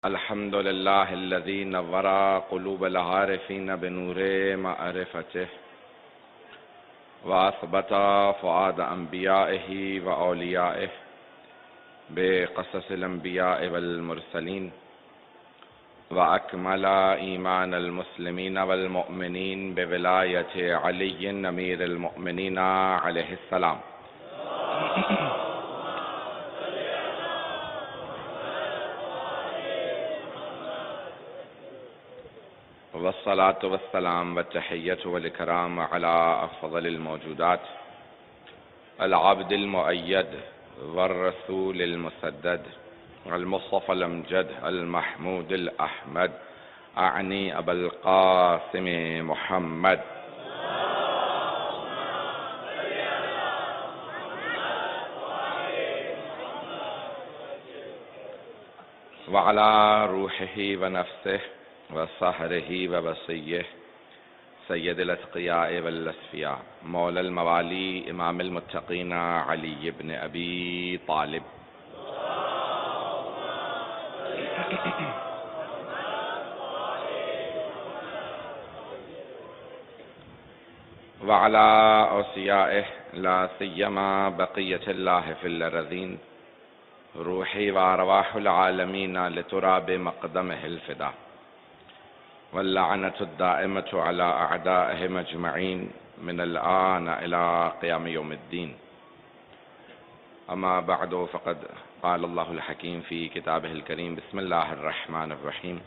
الحمد لله الذي نور قلوب العارفين بنور معرفته وأثبت فؤاد أنبيائه وأوليائه بقصص الأنبياء والمرسلين وأكمل إيمان المسلمين والمؤمنين بولاية علي أمير المؤمنين عليه السلام. والصلاة والسلام والتحية والإكرام على أفضل الموجودات العبد المؤيد والرسول المسدد المصطفى الأمجد المحمود الأحمد أعني أبا القاسم محمد وعلى روحه ونفسه وصهره ووصيه سيد الأتقياء والأصفياء مولى الموالي إمام المتقين علي بن أبي طالب وعلى أوصيائه لا سيما بقية الله في الأرضين روحي وأرواح العالمين لتراب مقدمه الفدا واللعنة الدائمة على أعدائهم أجمعين من الآن إلى قيام يوم الدين. أما بعد فقد قال الله الحكيم في كتابه الكريم بسم الله الرحمن الرحيم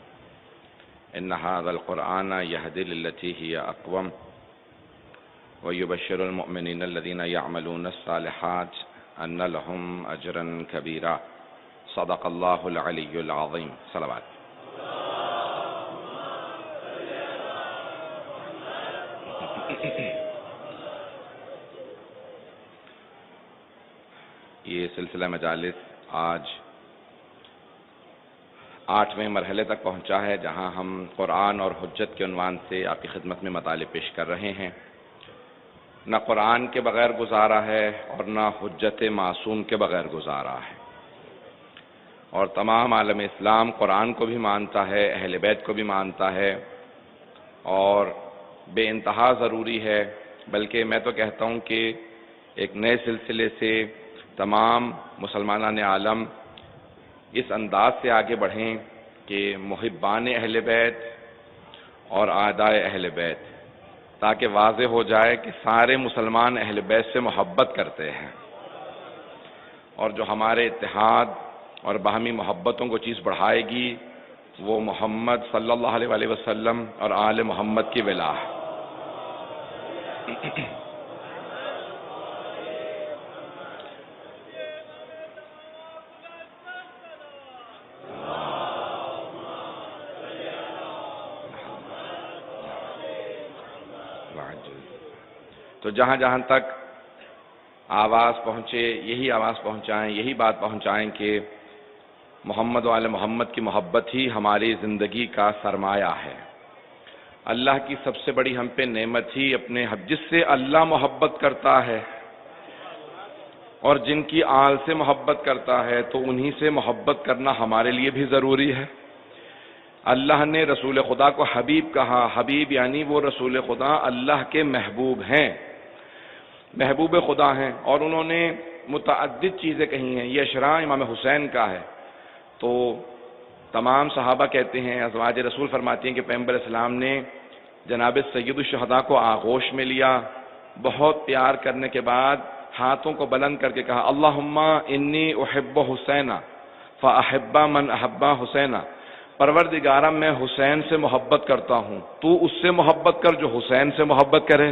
إن هذا القرآن يهدي للتي هي أقوم ويبشر المؤمنين الذين يعملون الصالحات أن لهم أجرا كبيرا. صدق الله العلي العظيم. صلوات. یہ سلسلہ مجالس آج 8ویں مرحلے تک پہنچا ہے جہاں ہم قرآن اور حجت کے عنوان سے آپ کی خدمت میں مطالب پیش کر رہے ہیں. نہ قرآن کے بغیر گزارا ہے اور نہ حجت معصوم کے بغیر گزارا ہے، اور تمام عالم اسلام قرآن کو بھی مانتا ہے، اہل بیت کو بھی مانتا ہے، اور بے انتہا ضروری ہے. بلکہ میں تو کہتا ہوں کہ ایک نئے سلسلے سے تمام مسلمانان عالم اس انداز سے آگے بڑھیں کہ محبان اہل بیت اور اعداء اہل بیت، تاکہ واضح ہو جائے کہ سارے مسلمان اہل بیت سے محبت کرتے ہیں، اور جو ہمارے اتحاد اور باہمی محبتوں کو چیز بڑھائے گی وہ محمد صلی اللہ علیہ وسلم اور آل محمد کی ولا ہے. تو جہاں جہاں تک آواز پہنچے یہی آواز پہنچائیں، یہی بات پہنچائیں کہ محمد و آل محمد کی محبت ہی ہماری زندگی کا سرمایہ ہے. اللہ کی سب سے بڑی ہم پہ نعمت ہی اپنے جس سے اللہ محبت کرتا ہے اور جن کی آل سے محبت کرتا ہے تو انہی سے محبت کرنا ہمارے لیے بھی ضروری ہے. اللہ نے رسول خدا کو حبیب کہا. حبیب یعنی وہ رسول خدا اللہ کے محبوب ہیں، محبوب خدا ہیں، اور انہوں نے متعدد چیزیں کہی ہیں. یہ اشراء امام حسین کا ہے. تو تمام صحابہ کہتے ہیں، ازواج رسول فرماتی ہیں کہ پیغمبر اسلام نے جناب سید الشہداء کو آغوش میں لیا، بہت پیار کرنے کے بعد ہاتھوں کو بلند کر کے کہا اللہم انی احب حسین فاحب من احب حسین، پروردگارہ میں حسین سے محبت کرتا ہوں، تو اس سے محبت کر جو حسین سے محبت کرے.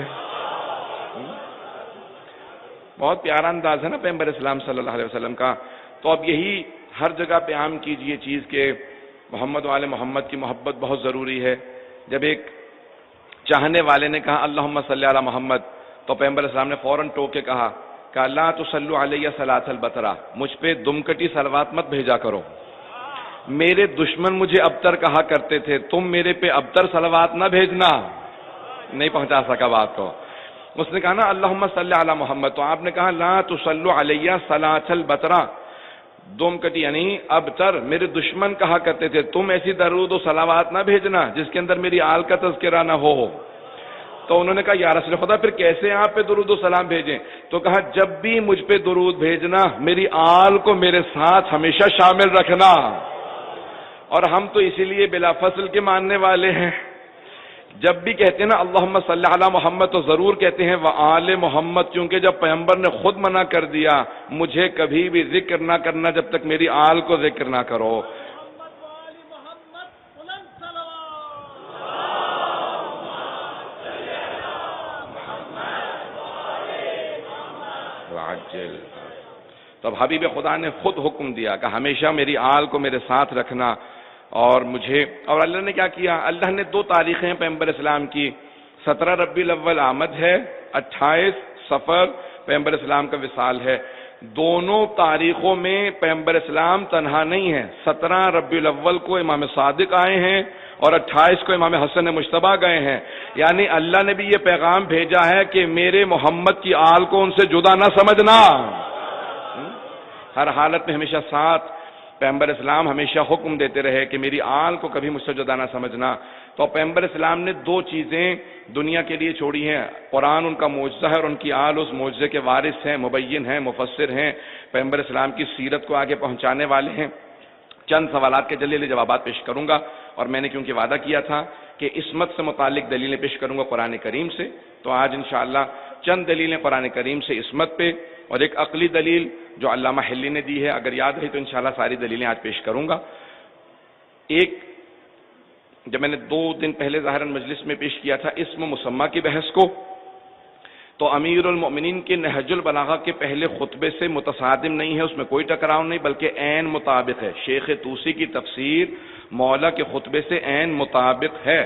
بہت پیارا انداز ہے نا پیغمبر اسلام صلی اللہ علیہ وسلم کا. تو اب یہی ہر جگہ پہ عام کیجئے چیز کہ محمد و آل محمد کی محبت بہت ضروری ہے. جب ایک چاہنے والے نے کہا اللہم صلی علی محمد تو پیغمبر اسلام نے فوراً ٹوک کے کہا کہ لا تصلوا علی صلاۃ البترا، مجھ پہ دمکٹی صلوات مت بھیجا کرو. میرے دشمن مجھے ابتر کہا کرتے تھے، تم میرے پہ ابتر صلوات نہ بھیجنا. نہیں پہنچا سکا بات کو. اس نے کہا نا اللہم صلی علی محمد، تو آپ نے کہا لا تصلوا علی صلاۃ البترا، دومکٹی یعنی ابتر، میرے دشمن کہا کرتے تھے تم ایسی درود و صلوات نہ بھیجنا جس کے اندر میری آل کا تذکرہ نہ ہو. تو انہوں نے کہا یا رسول خدا پھر کیسے آپ پہ درود و سلام بھیجیں؟ تو کہا جب بھی مجھ پہ درود بھیجنا میری آل کو میرے ساتھ ہمیشہ شامل رکھنا. اور ہم تو اسی لیے بلا فصل کے ماننے والے ہیں. جب بھی کہتے ہیں نا اللہم صلی علی محمد تو ضرور کہتے ہیں وآل محمد، کیونکہ جب پیغمبر نے خود منع کر دیا مجھے کبھی بھی ذکر نہ کرنا جب تک میری آل کو ذکر نہ کرو. تو اب حبیب خدا نے خود حکم دیا کہ ہمیشہ میری آل کو میرے ساتھ رکھنا. اور مجھے، اور اللہ نے کیا کیا؟ اللہ نے 2 تاریخیں پیغمبر اسلام کی، 17 ربیع الاول آمد ہے، 28 صفر پیغمبر اسلام کا وصال ہے. دونوں تاریخوں میں پیغمبر اسلام تنہا نہیں ہے. 17 ربیع الاول کو امام صادق آئے ہیں اور 28 کو امام حسن مجتبیٰ گئے ہیں. یعنی اللہ نے بھی یہ پیغام بھیجا ہے کہ میرے محمد کی آل کو ان سے جدا نہ سمجھنا، ہر حالت میں ہمیشہ ساتھ. پیغمبر اسلام ہمیشہ حکم دیتے رہے کہ میری آل کو کبھی مجھ سے جدا نہ سمجھنا. تو پیغمبر اسلام نے 2 چیزیں دنیا کے لیے چھوڑی ہیں. قرآن ان کا معجزہ ہے اور ان کی آل اس معجزے کے وارث ہیں، مبین ہیں، مفسر ہیں، پیغمبر اسلام کی سیرت کو آگے پہنچانے والے ہیں. چند سوالات کے جلیل جوابات پیش کروں گا، اور میں نے کیونکہ وعدہ کیا تھا کہ عصمت سے متعلق دلیلیں پیش کروں گا قرآن کریم سے، تو آج انشاءاللہ چند دلیلیں قرآن کریم سے عصمت پہ، اور ایک عقلی دلیل جو علامہ حلی نے دی ہے، اگر یاد رہی تو انشاءاللہ ساری دلیلیں آج پیش کروں گا. ایک جب میں نے 2 دن پہلے ظاہراً مجلس میں پیش کیا تھا اسم مسمہ کی بحث کو، تو امیر المؤمنین کے نہج البلاغہ کے پہلے خطبے سے متصادم نہیں ہے، اس میں کوئی ٹکراؤ نہیں، بلکہ عین مطابق ہے. شیخ طوسی کی تفسیر مولا کے خطبے سے عین مطابق ہے.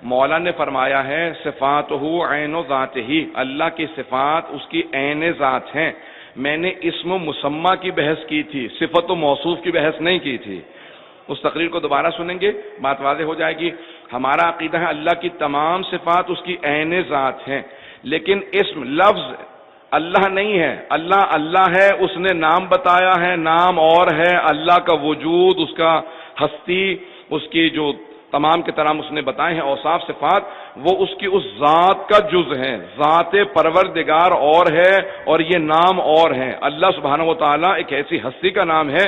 مولا نے فرمایا ہے صفاتہ عین ذاتہ، اللہ کی صفات اس کی عین ذات ہیں. میں نے اسم مسمہ کی بحث کی تھی، صفت و موصوف کی بحث نہیں کی تھی. اس تقریر کو دوبارہ سنیں گے، بات واضح ہو جائے گی. ہمارا عقیدہ ہے اللہ کی تمام صفات اس کی عین ذات ہیں، لیکن اسم لفظ اللہ نہیں ہے. اللہ اللہ ہے، اس نے نام بتایا ہے، نام اور ہے. اللہ کا وجود، اس کا ہستی، اس کی جو تمام کے تمام اس نے بتائے ہیں اوصاف صفات، وہ اس کی اس ذات کا جز ہیں. ذات پروردگار اور ہے اور یہ نام اور ہیں. اللہ سبحانہ و تعالیٰ ایک ایسی ہستی کا نام ہے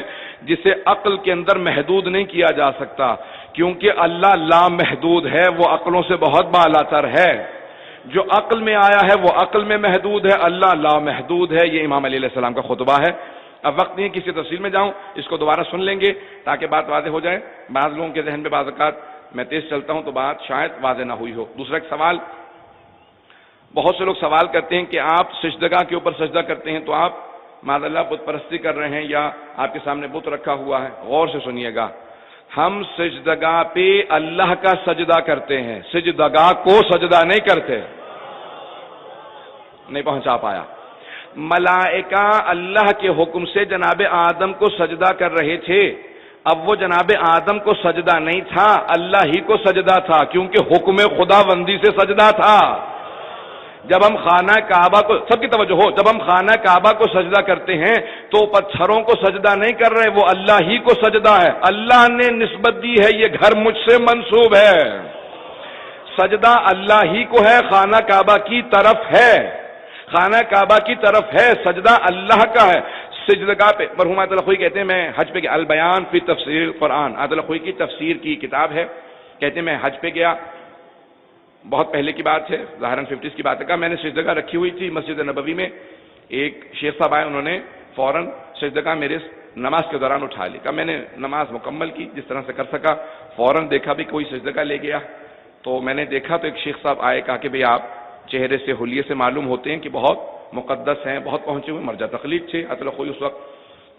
جسے عقل کے اندر محدود نہیں کیا جا سکتا، کیونکہ اللہ لامحدود ہے، وہ عقلوں سے بہت بالا تر ہے. جو عقل میں آیا ہے وہ عقل میں محدود ہے، اللہ لامحدود ہے. یہ امام علی علیہ السلام کا خطبہ ہے. اب وقت نہیں کسی تفصیل میں جاؤں، اس کو دوبارہ سن لیں گے تاکہ بات واضح ہو جائے. بعض لوگوں کے ذہن میں بعض اوقات میں تیز چلتا ہوں تو بات شاید واضح نہ ہوئی ہو. دوسرا ایک سوال، بہت سے لوگ سوال کرتے ہیں کہ آپ سجدگاہ کے اوپر سجدہ کرتے ہیں تو آپ معاذ اللہ بت پرستی کر رہے ہیں یا آپ کے سامنے بت رکھا ہوا ہے. غور سے سنیے گا، ہم سجدگاہ پہ اللہ کا سجدہ کرتے ہیں، سجدگاہ کو سجدہ نہیں کرتے. نہیں پہنچا پایا. ملائکہ اللہ کے حکم سے جناب آدم کو سجدہ کر رہے تھے. اب وہ جناب آدم کو سجدہ نہیں تھا، اللہ ہی کو سجدہ تھا، کیونکہ حکم خدا بندی سے سجدہ تھا. جب ہم خانہ کعبہ کو، سب کی توجہ ہو، جب ہم خانہ کعبہ کو سجدہ کرتے ہیں تو پتھروں کو سجدہ نہیں کر رہے، وہ اللہ ہی کو سجدہ ہے. اللہ نے نسبت دی ہے یہ گھر مجھ سے منسوب ہے. سجدہ اللہ ہی کو ہے، خانہ کعبہ کی طرف ہے، خانہ کعبہ کی طرف ہے، سجدہ اللہ کا ہے. سجدگاہ پہ مرحوم آیت اللہ خوئی کہتے ہیں، میں حج پہ گیا، البیان فی تفسیر قرآن، آیت اللہ خوئی کی تفسیر کی کتاب ہے. کہتے ہیں میں حج پہ گیا، بہت پہلے کی بات ہے، ظاہراً 50s کی بات ہے. کہا میں نے سجدگاہ رکھی ہوئی تھی مسجد نبوی میں. ایک شیخ صاحب آئے، انہوں نے فوراً سجدگاہ میرے نماز کے دوران اٹھا لی. کہا میں نے نماز مکمل کی جس طرح سے کر سکا. فوراً دیکھا بھی کوئی سجدگاہ لے گیا، تو میں نے دیکھا تو ایک شیخ صاحب آئے، کہا کہ بھئی آپ چہرے سے حلیے سے معلوم ہوتے ہیں کہ بہت مقدس ہیں، بہت پہنچے ہوئے، مرجع تقلید تھے اطلاع خوئی اس وقت،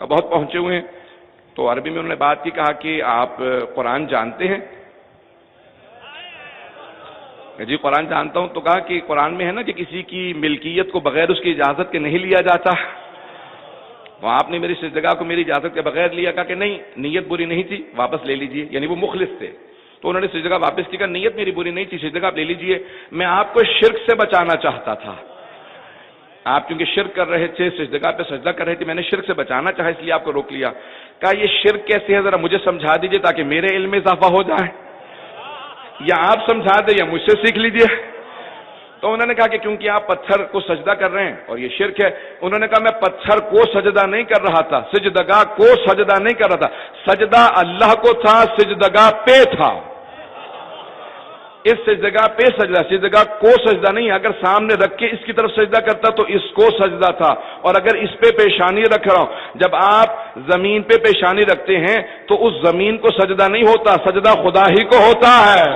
بہت پہنچے ہوئے ہیں. تو عربی میں انہوں نے بات کی، کہا کہ آپ قرآن جانتے ہیں؟ جی قرآن جانتا ہوں. تو کہا کہ قرآن میں ہے نا کہ کسی کی ملکیت کو بغیر اس کی اجازت کے نہیں لیا جاتا، تو آپ نے میری سجدگاہ کو میری اجازت کے بغیر لیا. کہا کہ نہیں، نیت بری نہیں تھی، واپس لے لیجئے. یعنی وہ مخلص تھے. تو انہوں نے سجدگاہ واپس کی. کہا نیت میری بری نہیں تھی، سجدگاہ آپ لے لیجئے، میں آپ کو شرک سے بچانا چاہتا تھا. آپ کیونکہ شرک کر رہے تھے، سجدگاہ پہ سجدہ کر رہے تھے، میں نے شرک سے بچانا چاہا اس لیے آپ کو روک لیا. کہا یہ شرک کیسے ہے، ذرا مجھے سمجھا دیجئے تاکہ میرے علم میں اضافہ ہو جائے، یا آپ سمجھا دیں یا مجھ سے سیکھ لیجئے. تو انہوں نے کہا کہ کیونکہ آپ پتھر کو سجدہ کر رہے ہیں اور یہ شرک ہے. انہوں نے کہا میں پتھر کو سجدہ نہیں کر رہا تھا، سجدگاہ کو سجدہ نہیں کر رہا تھا، سجدہ اللہ کو تھا، سجدگاہ پہ تھا. اس سجدگاہ پہ سجدہ، سجدگاہ کو سجدہ نہیں. اگر سامنے رکھ کے اس کی طرف سجدہ کرتا تو اس کو سجدہ تھا، اور اگر اس پہ پیشانی رکھ رہا ہوں، جب آپ زمین پہ پیشانی رکھتے ہیں تو اس زمین کو سجدہ نہیں ہوتا، سجدہ خدا ہی کو ہوتا ہے.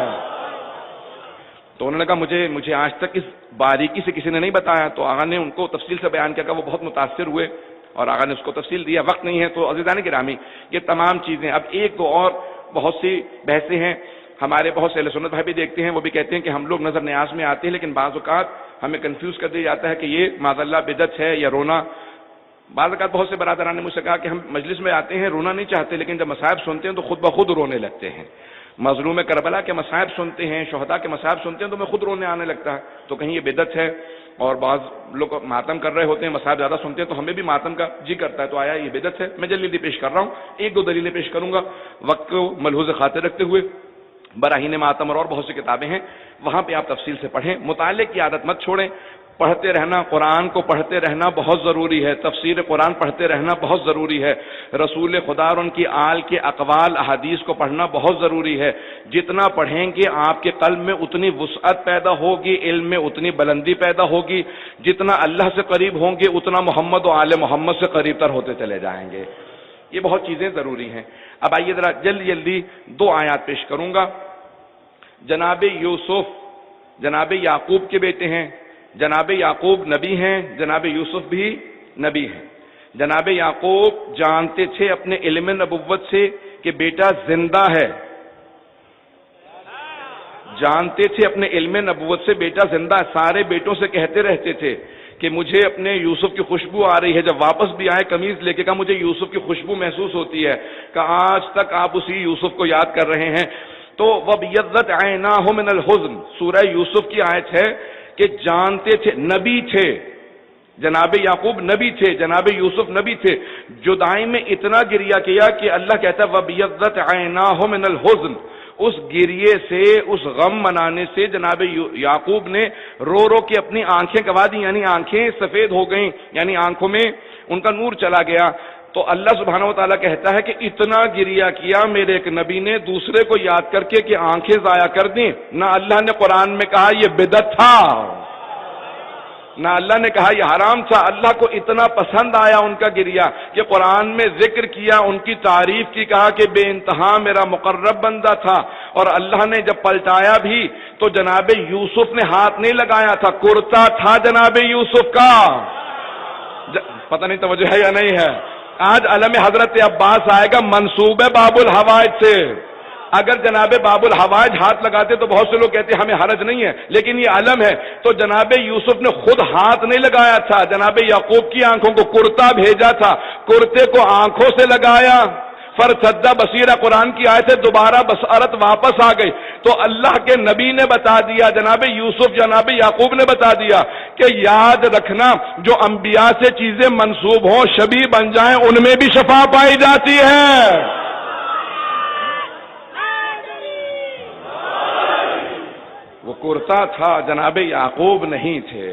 تو انہوں نے کہا مجھے آج تک اس باریکی سے کسی نے نہیں بتایا. تو آقا نے ان کو تفصیل سے بیان کیا، کہ وہ بہت متاثر ہوئے اور آقا نے اس کو تفصیل دیا. وقت نہیں ہے تو عزیزان گرامی یہ تمام چیزیں. اب ایک دو اور بہت سی بحثیں ہیں. ہمارے بہت سے اہل سنت بھائی بھی دیکھتے ہیں، وہ بھی کہتے ہیں کہ ہم لوگ نظر نیاز میں آتے ہیں، لیکن بعض اوقات ہمیں کنفیوز کر دیا جاتا ہے کہ یہ معاذ اللہ بدعت ہے یا رونا. بعض اوقات بہت سے برادران نے مجھ سے کہا کہ ہم مجلس میں آتے ہیں، رونا نہیں چاہتے، لیکن جب مصائب سنتے ہیں تو خود بخود رونے لگتے ہیں. مظلوم کربلا کے مصائب سنتے ہیں، شہداء کے مصائب سنتے ہیں تو میں خود رونے آنے لگتا ہے. تو کہیں یہ بدعت ہے؟ اور بعض لوگ ماتم کر رہے ہوتے ہیں، مصائب زیادہ سنتے ہیں تو ہمیں بھی ماتم کا جی کرتا ہے. تو آیا یہ بدعت ہے؟ میں جلدی پیش کر رہا ہوں، ایک دو دلیلیں پیش کروں گا وقت کو ملحوظ خاطر رکھتے ہوئے. براہین ماتم اور بہت سی کتابیں ہیں، وہاں پہ آپ تفصیل سے پڑھیں. مطالعے کی عادت مت چھوڑیں، پڑھتے رہنا، قرآن کو پڑھتے رہنا بہت ضروری ہے، تفسیر قرآن پڑھتے رہنا بہت ضروری ہے، رسول خدا اور ان کی آل کے اقوال احادیث کو پڑھنا بہت ضروری ہے. جتنا پڑھیں گے آپ کے قلب میں اتنی وسعت پیدا ہوگی، علم میں اتنی بلندی پیدا ہوگی. جتنا اللہ سے قریب ہوں گے اتنا محمد و آل محمد سے قریب تر ہوتے چلے جائیں گے. یہ بہت چیزیں ضروری ہیں. اب آئیے ذرا جلدی دو آیات پیش کروں گا. جناب یوسف جناب یعقوب کے بیٹے ہیں، جناب یعقوب نبی ہیں، جناب یوسف بھی نبی ہیں. جناب یعقوب جانتے تھے اپنے علم نبوت سے کہ بیٹا زندہ ہے، جانتے تھے اپنے علم نبوت سے بیٹا زندہ ہے. سارے بیٹوں سے کہتے رہتے تھے کہ مجھے اپنے یوسف کی خوشبو آ رہی ہے. جب واپس بھی آئے قمیض لے کے کہا مجھے یوسف کی خوشبو محسوس ہوتی ہے. کہ آج تک آپ اسی یوسف کو یاد کر رہے ہیں. تو وَبْيَضَّتْ عَيْنَاهُ مِنَ الْحُزْنِ سورہ یوسف کی آیت ہے کہ جانتے تھے، نبی تھے جناب یعقوب، نبی تھے جناب یوسف، نبی تھے. جدائی میں اتنا گریہ کیا کہ اللہ کہتا ہے وَبْيَضَّتْ عَيْنَاهُ مِنَ الْحُزْنِ اس گریے سے، اس غم منانے سے جناب یعقوب نے رو رو کے اپنی آنکھیں گوا دی، یعنی آنکھیں سفید ہو گئیں، یعنی آنکھوں میں ان کا نور چلا گیا. تو اللہ سبحانہ و تعالیٰ کہتا ہے کہ اتنا گریہ کیا میرے ایک نبی نے دوسرے کو یاد کر کے کہ آنکھیں ضائع کر دیں. نہ اللہ نے قرآن میں کہا یہ بدعت تھا، نہ اللہ نے کہا یہ حرام تھا. اللہ کو اتنا پسند آیا ان کا گریہ کہ قرآن میں ذکر کیا، ان کی تعریف کی، کہا کہ بے انتہا میرا مقرب بندہ تھا. اور اللہ نے جب پلٹایا بھی تو جناب یوسف نے ہاتھ نہیں لگایا تھا، کرتا تھا جناب یوسف کا. پتہ نہیں توجہ ہے یا نہیں ہے. آج علم حضرت عباس آئے گا منسوب ہے باب الحوائج سے. اگر جناب باب الحوائج ہاتھ لگاتے تو بہت سے لوگ کہتے ہیں ہمیں حرج نہیں ہے، لیکن یہ علم ہے. تو جناب یوسف نے خود ہاتھ نہیں لگایا تھا، جناب یعقوب کی آنکھوں کو کرتا بھیجا تھا، کرتے کو آنکھوں سے لگایا. فرصدہ بصیرہ قرآن کی آیت سے دوبارہ بصارت واپس آ گئی. تو اللہ کے نبی نے بتا دیا، جناب یوسف جناب یعقوب نے بتا دیا کہ یاد رکھنا جو انبیاء سے چیزیں منسوب ہوں، شبیہ بن جائیں، ان میں بھی شفا پائی جاتی ہے. وہ کرتا تھا، جناب یعقوب نہیں تھے،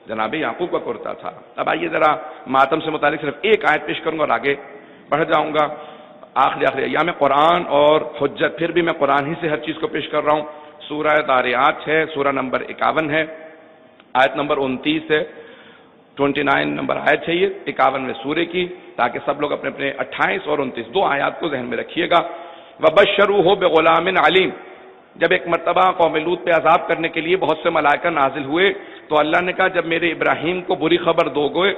جناب یعقوب کا کرتا تھا. اب آئیے ذرا ماتم سے متعلق صرف ایک آیت پیش کروں گا اور آگے بڑھ جاؤں گا. آخری ایام قرآن اور حجت، پھر بھی میں قرآن ہی سے ہر چیز کو پیش کر رہا ہوں. سورہ داریات ہے، سورہ نمبر 51 ہے، آیت نمبر 29 ہے، 29 نمبر آیت ہے یہ 51 سورے کی، تاکہ سب لوگ اپنے اپنے 28 اور 29 دو آیات کو ذہن میں رکھیے گا. وَبَشَّرُوهُ بِغُلَامٍ عَلِيمٍ جب ایک مرتبہ قوم لوط پہ عذاب کرنے کے لیے بہت سے ملائکہ نازل ہوئے تو اللہ نے کہا جب میرے ابراہیم کو بری خبر دو گے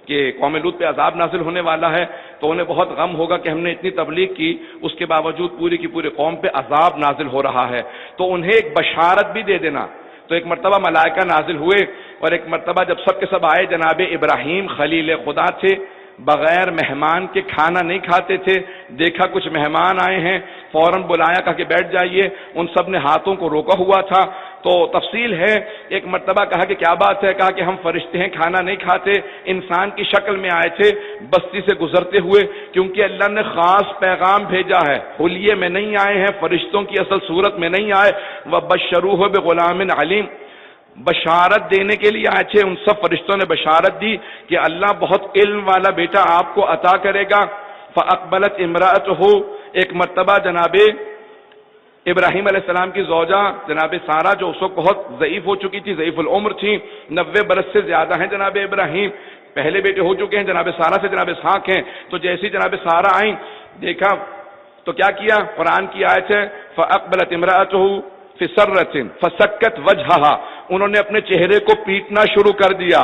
کہ قوم لوط پہ عذاب نازل ہونے والا ہے تو انہیں بہت غم ہوگا کہ ہم نے اتنی تبلیغ کی، اس کے باوجود پوری کی پوری قوم پہ عذاب نازل ہو رہا ہے، تو انہیں ایک بشارت بھی دے دینا. تو ایک مرتبہ ملائکہ نازل ہوئے اور ایک مرتبہ جب سب کے سب آئے، جناب ابراہیم خلیل خدا تھے، بغیر مہمان کے کھانا نہیں کھاتے تھے. دیکھا کچھ مہمان آئے ہیں، فوراً بلایا، کہا کہ بیٹھ جائیے. ان سب نے ہاتھوں کو روکا ہوا تھا. تو تفصیل ہے. ایک مرتبہ کہا کہ کیا بات ہے؟ کہا کہ ہم فرشتے ہیں، کھانا نہیں کھاتے، انسان کی شکل میں آئے تھے بستی سے گزرتے ہوئے، کیونکہ اللہ نے خاص پیغام بھیجا ہے، حلیے میں نہیں آئے ہیں، فرشتوں کی اصل صورت میں نہیں آئے. وَبَشَّرُوهُ بِغُلَامٍ عَلِيمٍ، بشارت دینے کے لیے آئے تھے. ان سب فرشتوں نے بشارت دی کہ اللہ بہت علم والا بیٹا آپ کو عطا کرے گا. فَأَقْبَلَتْ امْرَأَتُهُ، ایک مرتبہ جناب ابراہیم علیہ السلام کی زوجہ جناب سارہ، جو اس وقت بہت ضعیف ہو چکی تھی، ضعیف العمر تھی، 90 برس سے زیادہ ہیں جناب ابراہیم، پہلے بیٹے ہو چکے ہیں جناب سارہ سے جناب اسحاق ہیں. تو جیسی جناب سارہ آئیں دیکھا تو کیا کیا؟ قرآن کی آیت ہے فَأَقْبَلَتْ امْرَأَتُهُ فِي سَرَّةٍ فَسَكَّتْ وَجْهَهَا، انہوں نے اپنے چہرے کو پیٹنا شروع کر دیا.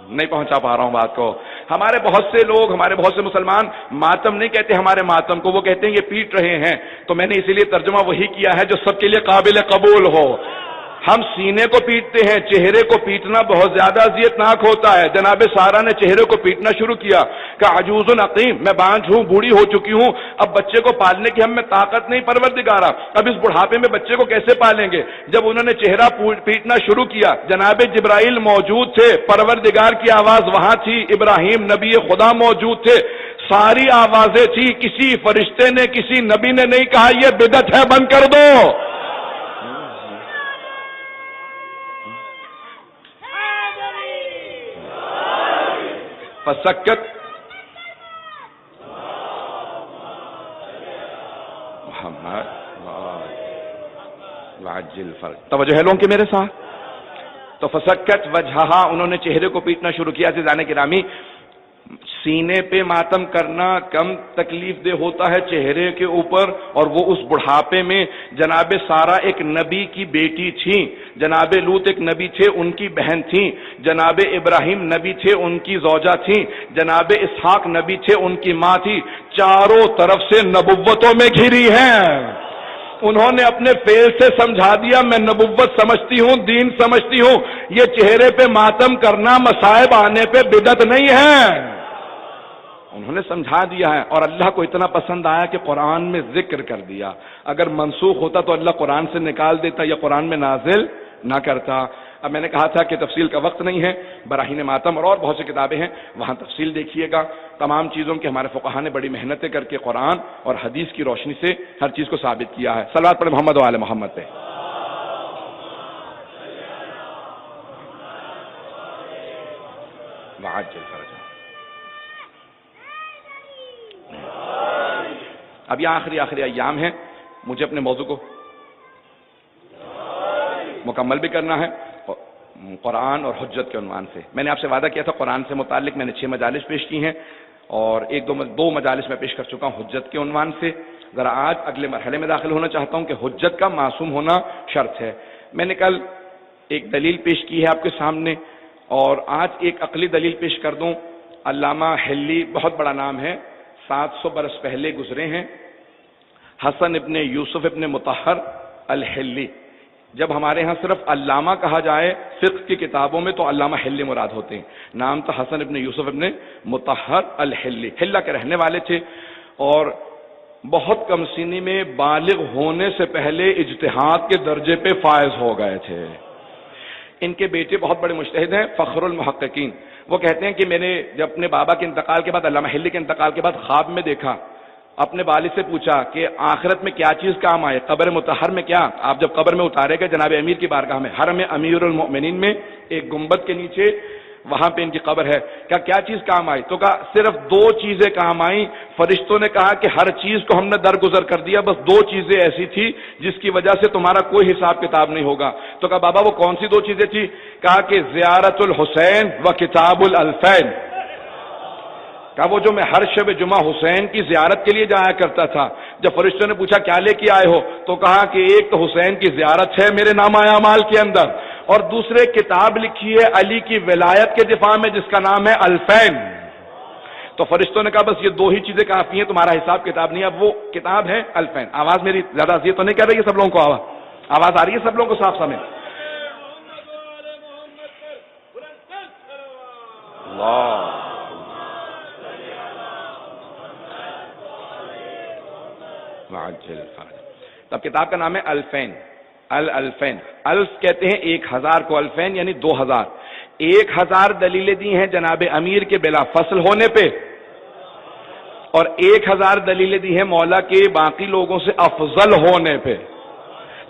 نہیں پہنچا پا رہا ہوں بات کو. ہمارے بہت سے لوگ، ہمارے بہت سے مسلمان ماتم نہیں کہتے ہمارے ماتم کو، وہ کہتے ہیں یہ پیٹ رہے ہیں. تو میں نے اسی لیے ترجمہ وہی کیا ہے جو سب کے لیے قابل قبول ہو. ہم سینے کو پیٹتے ہیں، چہرے کو پیٹنا بہت زیادہ اذیت ناک ہوتا ہے. جناب سارہ نے چہرے کو پیٹنا شروع کیا کہ عجوز عقیم، میں بانجھ ہوں، بوڑھی ہو چکی ہوں، اب بچے کو پالنے کی ہم میں طاقت نہیں پروردگارا، اب اس بڑھاپے میں بچے کو کیسے پالیں گے؟ جب انہوں نے چہرہ پیٹنا شروع کیا، جناب جبرائیل موجود تھے، پروردگار کی آواز وہاں تھی، ابراہیم نبی خدا موجود تھے، ساری آوازیں تھی، کسی فرشتے نے، کسی نبی نے نہیں کہا یہ بدعت ہے بند کر دو. فسکت محمد وعجل فرج، توجہ ہے لوگوں کے میرے ساتھ. تو فسکت وجہہا، انہوں نے چہرے کو پیٹنا شروع کیا. عزیزان گرامی، سینے پہ ماتم کرنا کم تکلیف دہ ہوتا ہے چہرے کے اوپر، اور وہ اس بڑھاپے میں. جناب سارہ ایک نبی کی بیٹی تھی، جناب لوط ایک نبی تھے ان کی بہن تھی، جناب ابراہیم نبی تھے ان کی زوجہ تھی، جناب اسحاق نبی تھے ان کی ماں تھی. چاروں طرف سے نبوتوں میں گھری ہیں. انہوں نے اپنے فعل سے سمجھا دیا میں نبوت سمجھتی ہوں، دین سمجھتی ہوں، یہ چہرے پہ ماتم کرنا مصائب آنے پہ بدعت نہیں ہے. انہوں نے سمجھا دیا ہے، اور اللہ کو اتنا پسند آیا کہ قرآن میں ذکر کر دیا. اگر منسوخ ہوتا تو اللہ قرآن سے نکال دیتا یا قرآن میں نازل نہ کرتا. اب میں نے کہا تھا کہ تفصیل کا وقت نہیں ہے، براہین ماتم اور بہت سی کتابیں ہیں، وہاں تفصیل دیکھیے گا. تمام چیزوں کے ہمارے فقہا نے بڑی محنتیں کر کے قرآن اور حدیث کی روشنی سے ہر چیز کو ثابت کیا ہے. صلوات پڑھیں محمد و آل محمد پہ. وعجل فرجہ. اب یہ آخری ایام ہیں، مجھے اپنے موضوع کو مکمل بھی کرنا ہے قرآن اور حجت کے عنوان سے. میں نے آپ سے وعدہ کیا تھا قرآن سے متعلق میں نے 6 مجالس پیش کی ہیں، اور دو مجالس میں پیش کر چکا ہوں حجت کے عنوان سے. ذرا آج اگلے مرحلے میں داخل ہونا چاہتا ہوں کہ حجت کا معصوم ہونا شرط ہے. میں نے کل ایک دلیل پیش کی ہے آپ کے سامنے، اور آج ایک عقلی دلیل پیش کر دوں. علامہ حلی، بہت بڑا نام ہے، 700 برس پہلے گزرے ہیں. حسن ابن یوسف ابن مطہر الحلی. جب ہمارے ہاں صرف علامہ کہا جائے فقہ کی کتابوں میں تو علامہ حلی مراد ہوتے ہیں. نام تھا حسن ابن یوسف ابن مطہر الحلی. حلہ کے رہنے والے تھے، اور بہت کم سنی میں بالغ ہونے سے پہلے اجتہاد کے درجے پہ فائز ہو گئے تھے. ان کے بیٹے بہت بڑے مجتہد ہیں، فخر المحققین. وہ کہتے ہیں کہ میں نے جب اپنے بابا کے انتقال کے بعد، علامہ حلی کے انتقال کے بعد، خواب میں دیکھا، اپنے والد سے پوچھا کہ آخرت میں کیا چیز کام آئے، قبر مطہر میں کیا؟ آپ جب قبر میں اتارے گئے جناب امیر کی بارگاہ میں، حرم امیر المؤمنین میں ایک گنبد کے نیچے وہاں پہ ان کی قبر ہے، کیا چیز کام آئی؟ تو کہا صرف 2 چیزیں کام آئیں. فرشتوں نے کہا کہ ہر چیز کو ہم نے درگزر کر دیا، بس 2 چیزیں ایسی تھی جس کی وجہ سے تمہارا کوئی حساب کتاب نہیں ہوگا. تو کہا بابا وہ کون سی 2 چیزیں تھی؟ کہا کہ زیارت الحسین و کتاب الالفین. کہا وہ جو میں ہر شب جمعہ حسین کی زیارت کے لیے جایا کرتا تھا. جب فرشتوں نے پوچھا کیا لے کے آئے ہو، تو کہا کہ ایک تو حسین کی زیارت ہے میرے نامہ اعمال کے اندر، اور دوسرے کتاب لکھی ہے علی کی ولایت کے دفاع میں جس کا نام ہے الفین. تو فرشتوں نے کہا بس یہ 2 ہی چیزیں کافی ہیں، تمہارا حساب کتاب نہیں. اب وہ کتاب ہے الفین. آواز میری زیادہ اذیت تو نہیں کر رہی ہے سب لوگوں کو؟ آواز آ رہی ہے سب لوگوں کو صاف سمجھ؟ اللہ. اب کتاب کا نام ہے الفین. الفین الف کہتے ہیں 1000 کو، الفین یعنی 2000. 1000 دلیلیں دی ہیں جناب امیر کے بلا فصل ہونے پہ، اور 1000 دلیلیں دی ہیں مولا کے باقی لوگوں سے افضل ہونے پہ.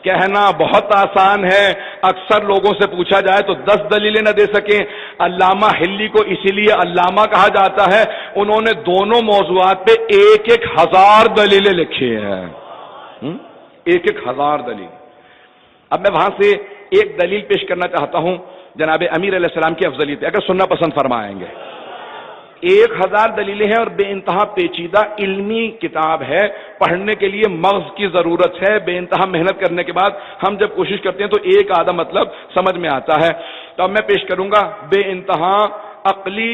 کہنا بہت آسان ہے، اکثر لوگوں سے پوچھا جائے تو 10 دلیلیں نہ دے سکیں. علامہ ہلی کو اسی لیے علامہ کہا جاتا ہے، انہوں نے دونوں موضوعات پہ 1000 دلیلیں لکھی ہیں. 1000 دلیل. اب میں وہاں سے ایک دلیل پیش کرنا چاہتا ہوں جناب امیر علیہ السلام کی افضلیت، اگر سننا پسند فرمائیں گے. 1000 دلیلیں ہیں اور بے انتہا پیچیدہ علمی کتاب ہے، پڑھنے کے لیے مغز کی ضرورت ہے. بے انتہا محنت کرنے کے بعد ہم جب کوشش کرتے ہیں تو ایک آدھا مطلب سمجھ میں آتا ہے. تو اب میں پیش کروں گا بے انتہا عقلی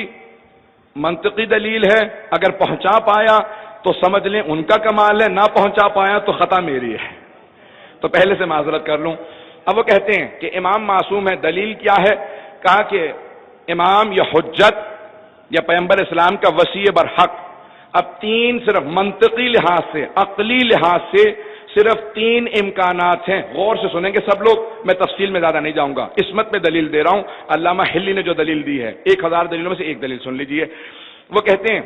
منطقی دلیل ہے. اگر پہنچا پایا تو سمجھ لیں ان کا کمال ہے، نہ پہنچا پایا تو خطا میری ہے. تو پہلے سے معذرت کر لوں. اب وہ کہتے ہیں کہ امام معصوم ہے. دلیل کیا ہے؟ کہا کہ امام یا حجت یا پیغمبر اسلام کا وصی برحق. اب 3 صرف منطقی لحاظ سے، عقلی لحاظ سے صرف 3 امکانات ہیں. غور سے سنیں گے سب لوگ، میں تفصیل میں زیادہ نہیں جاؤں گا. عصمت میں دلیل دے رہا ہوں. علامہ ہلی نے جو دلیل دی ہے 1000 دلیلوں میں سے ایک دلیل سن لیجئے. وہ کہتے ہیں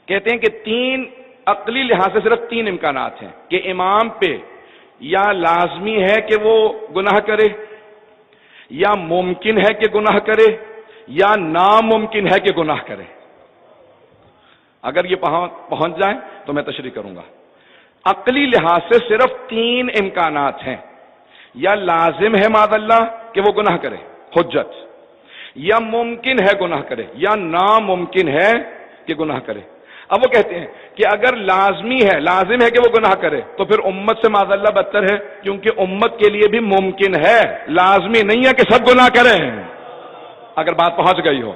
کہ 3 عقلی لحاظ سے صرف 3 امکانات ہیں کہ امام پہ یا لازمی ہے کہ وہ گناہ کرے، یا ممکن ہے کہ گناہ کرے، یا ناممکن ہے کہ گناہ کرے. اگر یہ پہنچ جائیں تو میں تشریح کروں گا. عقلی لحاظ سے صرف 3 امکانات ہیں. یا لازم ہے معاذ اللہ کہ وہ گناہ کرے، حجت، یا ممکن ہے گناہ کرے، یا ناممکن ہے کہ گناہ کرے. اب وہ کہتے ہیں کہ اگر لازمی ہے، لازم ہے کہ وہ گناہ کرے تو پھر امت سے معاذ اللہ بدتر ہے، کیونکہ امت کے لیے بھی ممکن ہے، لازمی نہیں ہے کہ سب گناہ کریں. اگر بات پہنچ گئی ہو.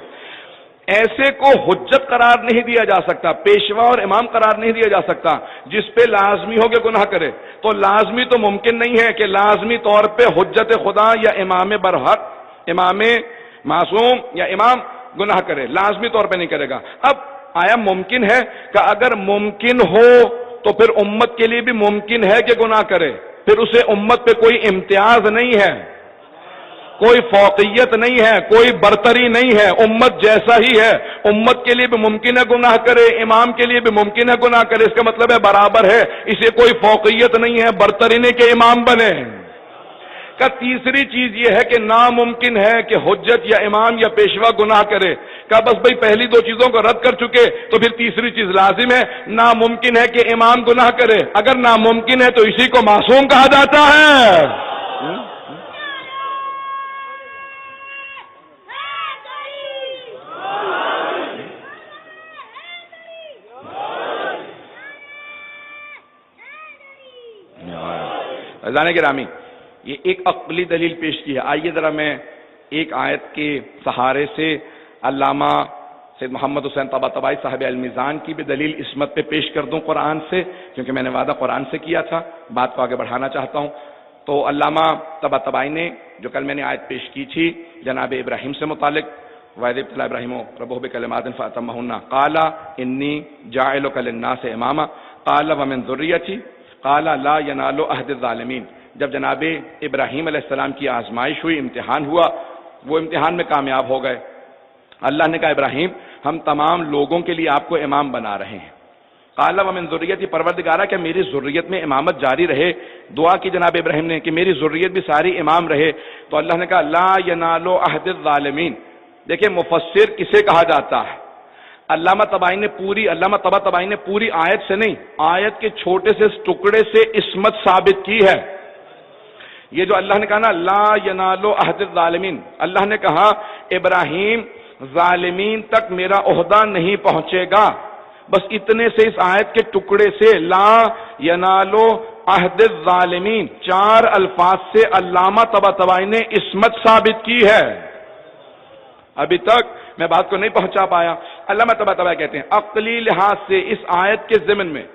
ایسے کو حجت قرار نہیں دیا جا سکتا، پیشوا اور امام قرار نہیں دیا جا سکتا جس پہ لازمی ہو کہ گناہ کرے. تو لازمی تو ممکن نہیں ہے کہ لازمی طور پہ حجت خدا یا امام برحق، امام معصوم یا امام گناہ کرے. لازمی طور پہ نہیں کرے گا. اب آیا ممکن ہے کہ اگر ممکن ہو تو پھر امت کے لیے بھی ممکن ہے کہ گناہ کرے. پھر اسے امت پہ کوئی امتیاز نہیں ہے، کوئی فوقیت نہیں ہے، کوئی برتری نہیں ہے، امت جیسا ہی ہے. امت کے لیے بھی ممکن ہے گناہ کرے، امام کے لیے بھی ممکن ہے گناہ کرے. اس کا مطلب ہے برابر ہے، اسے کوئی فوقیت نہیں ہے، برتری نہیں کہ امام بنے. کا تیسری چیز یہ ہے کہ ناممکن ہے کہ حجت یا امام یا پیشوا گناہ کرے. کا بس بھئی پہلی 2 چیزوں کو رد کر چکے تو پھر تیسری چیز لازم ہے. ناممکن ہے کہ امام گناہ کرے. اگر ناممکن ہے تو اسی کو معصوم کہا جاتا ہے. عزیزان گرامی، یہ ایک عقلی دلیل پیش کی ہے. آئیے ذرا میں ایک آیت کے سہارے سے علامہ سید محمد حسین طباطبائی صاحب المیزان کی بھی دلیل عصمت پہ پیش کر دوں قرآن سے، کیونکہ میں نے وعدہ قرآن سے کیا تھا. بات کو آگے بڑھانا چاہتا ہوں. تو علامہ طباطبائی نے جو کل میں نے آیت پیش کی تھی جناب ابراہیم سے متعلق، وَإِذِ ابْتَلَىٰ إِبْرَاهِيمُ رَبُّهُ بِكَلِمَاتٍ فَأَتَمَّهُنَّ قَالَ إِنِّي جَاعِلُكَ لِلنَّاسِ إِمَامًا قَالَ وَمِن ذُرِّيَّتِي قَالَ لَا يَنَالُ عَهْدِ الظَّالِمِينَ. جب جناب ابراہیم علیہ السلام کی آزمائش ہوئی، امتحان ہوا، وہ امتحان میں کامیاب ہو گئے. اللہ نے کہا ابراہیم ہم تمام لوگوں کے لیے آپ کو امام بنا رہے ہیں. قال ومن ذریتی، پروردگارہ کہ میری ذریت میں امامت جاری رہے. دعا کی جناب ابراہیم نے کہ میری ذریت بھی ساری امام رہے. تو اللہ نے کہا لا ینال عہد الظالمین. دیکھیں مفسر کسے کہا جاتا ہے؟ علامہ طباطبائی نے پوری آیت سے نہیں، آیت کے چھوٹے سے ٹکڑے سے عصمت ثابت کی ہے. یہ جو اللہ نے کہا نا لا ینال عہد الظالمین، اللہ نے کہا ابراہیم ظالمین تک میرا عہدہ نہیں پہنچے گا. بس اتنے سے اس آیت کے ٹکڑے سے لا ینال عہد الظالمین 4 الفاظ سے علامہ طباطبائی نے عصمت ثابت کی ہے. ابھی تک میں بات کو نہیں پہنچا پایا. علامہ طباطبائی کہتے ہیں عقلی لحاظ سے اس آیت کے ضمن میں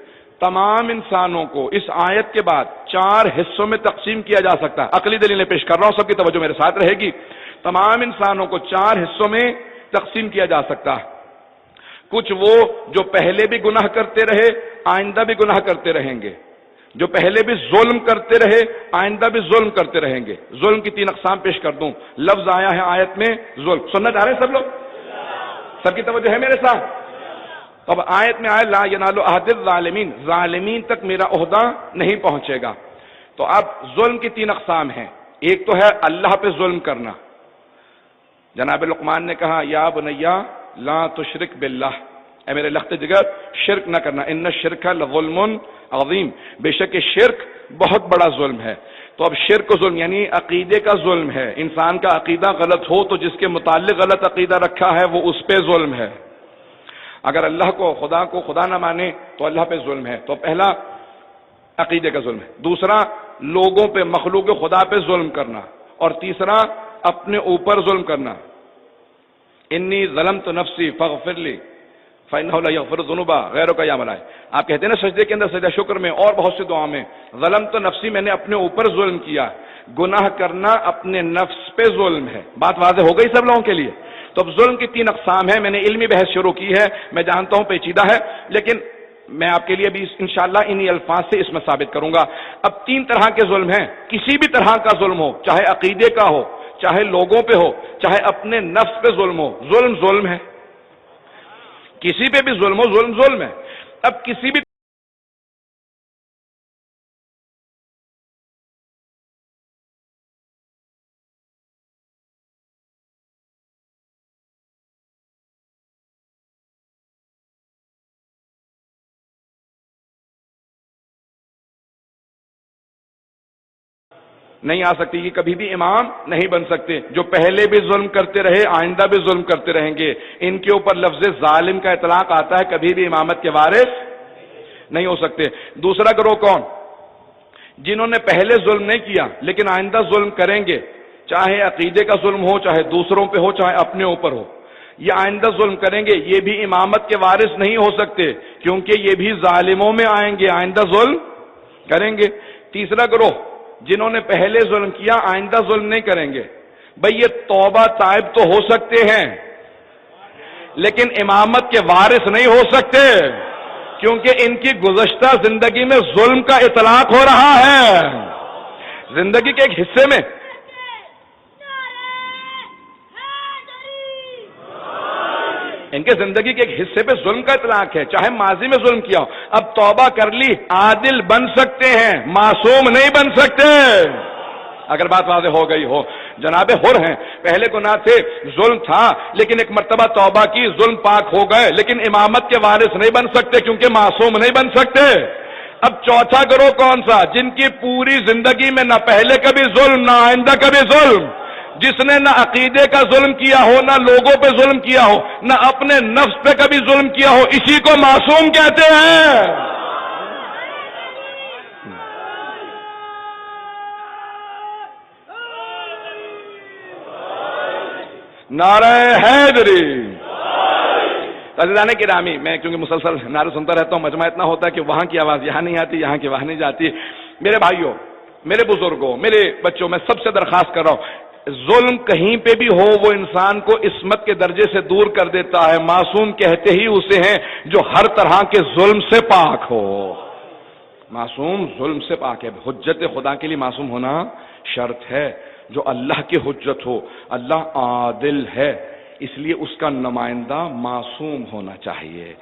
تمام انسانوں کو اس آیت کے بعد 4 حصوں میں تقسیم کیا جا سکتا ہے. عقلی دلیلیں پیش کر رہا ہوں، سب کی توجہ میرے ساتھ رہے گی. تمام انسانوں کو 4 حصوں میں تقسیم کیا جا سکتا ہے. کچھ وہ جو پہلے بھی گناہ کرتے رہے، آئندہ بھی گناہ کرتے رہیں گے. جو پہلے بھی ظلم کرتے رہے آئندہ بھی ظلم کرتے رہیں گے. ظلم کی 3 اقسام پیش کر دوں. لفظ آیا ہے آیت میں ظلم. سننا چاہ رہے ہیں سب لوگ؟ سب کی توجہ ہے میرے ساتھ؟ اب آیت میں آیا لا ینال عہد الظالمین، ظالمین تک میرا عہدہ نہیں پہنچے گا. تو اب ظلم کی 3 اقسام ہیں. ایک تو ہے اللہ پہ ظلم کرنا. جناب لقمان نے کہا یا بنیا لا تشرک باللہ، اے میرے لخت جگر شرک نہ کرنا. ان الشرک لظلم عظیم، بے شک شرک بہت بڑا ظلم ہے. تو اب شرک و ظلم یعنی عقیدے کا ظلم ہے. انسان کا عقیدہ غلط ہو تو جس کے متعلق غلط عقیدہ رکھا ہے وہ اس پہ ظلم ہے. اگر اللہ کو خدا نہ مانے تو اللہ پہ ظلم ہے. تو پہلا عقیدے کا ظلم ہے. دوسرا لوگوں پہ، مخلوق خدا پہ ظلم کرنا. اور تیسرا اپنے اوپر ظلم کرنا. انی ظلمت نفسی فاغفر لی فإنہ لا یغفر الذنوب غیرک یا ملائے. آپ کہتے ہیں نا سجدے کے اندر، سجدہ شکر میں اور بہت سی دعاؤں میں، ظلمت نفسی، میں نے اپنے اوپر ظلم کیا. گناہ کرنا اپنے نفس پہ ظلم ہے. بات واضح ہو گئی سب لوگوں کے لیے؟ تو اب ظلم کی 3 اقسام ہیں. میں نے علمی بحث شروع کی ہے، میں جانتا ہوں پیچیدہ ہے، لیکن میں آپ کے لیے بھی انشاءاللہ انہی الفاظ سے اس میں ثابت کروں گا. اب 3 طرح کے ظلم ہیں. کسی بھی طرح کا ظلم ہو، چاہے عقیدے کا ہو، چاہے لوگوں پہ ہو، چاہے اپنے نفس پہ ظلم ہو، ظلم ہے. کسی پہ بھی ظلم ہو، ظلم ہے. اب کسی بھی نہیں آ سکتی، یہ کبھی بھی امام نہیں بن سکتے. جو پہلے بھی ظلم کرتے رہے آئندہ بھی ظلم کرتے رہیں گے. ان کے اوپر لفظ ظالم کا اطلاق آتا ہے، کبھی بھی امامت کے وارث نہیں ہو سکتے. دوسرا گروہ کون؟ جنہوں نے پہلے ظلم نہیں کیا لیکن آئندہ ظلم کریں گے، چاہے عقیدے کا ظلم ہو، چاہے دوسروں پہ ہو، چاہے اپنے اوپر ہو. یہ آئندہ ظلم کریں گے، یہ بھی امامت کے وارث نہیں ہو سکتے کیونکہ یہ بھی ظالموں میں آئیں گے، آئندہ ظلم کریں گے. تیسرا گروہ جنہوں نے پہلے ظلم کیا آئندہ ظلم نہیں کریں گے. بھئی یہ توبہ تائب تو ہو سکتے ہیں لیکن امامت کے وارث نہیں ہو سکتے کیونکہ ان کی گزشتہ زندگی میں ظلم کا اطلاق ہو رہا ہے. زندگی کے ایک حصے میں ان کے زندگی کے ایک حصے پہ ظلم کا اطلاق ہے، چاہے ماضی میں ظلم کیا ہو. اب توبہ کر لی، عادل بن سکتے ہیں، معصوم نہیں بن سکتے. اگر بات واضح ہو گئی ہو. جناب حر ہیں، پہلے گناہ تھے، ظلم تھا، لیکن ایک مرتبہ توبہ کی، ظلم پاک ہو گئے، لیکن امامت کے وارث نہیں بن سکتے کیونکہ معصوم نہیں بن سکتے. اب چوتھا گروہ کون سا؟ جن کی پوری زندگی میں نہ پہلے کبھی ظلم نہ آئندہ کبھی ظلم، جس نے نہ عقیدے کا ظلم کیا ہو، نہ لوگوں پہ ظلم کیا ہو، نہ اپنے نفس پہ کبھی ظلم کیا ہو، اسی کو معصوم کہتے ہیں. نعرہ حیدری. عزیزان گرامی، میں کیونکہ مسلسل نعرے سنتا رہتا ہوں، مجمع اتنا ہوتا ہے کہ وہاں کی آواز یہاں نہیں آتی، یہاں کی وہاں نہیں جاتی. میرے بھائیوں، میرے بزرگوں، میرے بچوں، میں سب سے درخواست کر رہا ہوں، ظلم کہیں پہ بھی ہو وہ انسان کو عصمت کے درجے سے دور کر دیتا ہے. معصوم کہتے ہی اسے ہیں جو ہر طرح کے ظلم سے پاک ہو. معصوم ظلم سے پاک ہے. حجت خدا کے لیے معصوم ہونا شرط ہے. جو اللہ کی حجت ہو، اللہ عادل ہے، اس لیے اس کا نمائندہ معصوم ہونا چاہیے.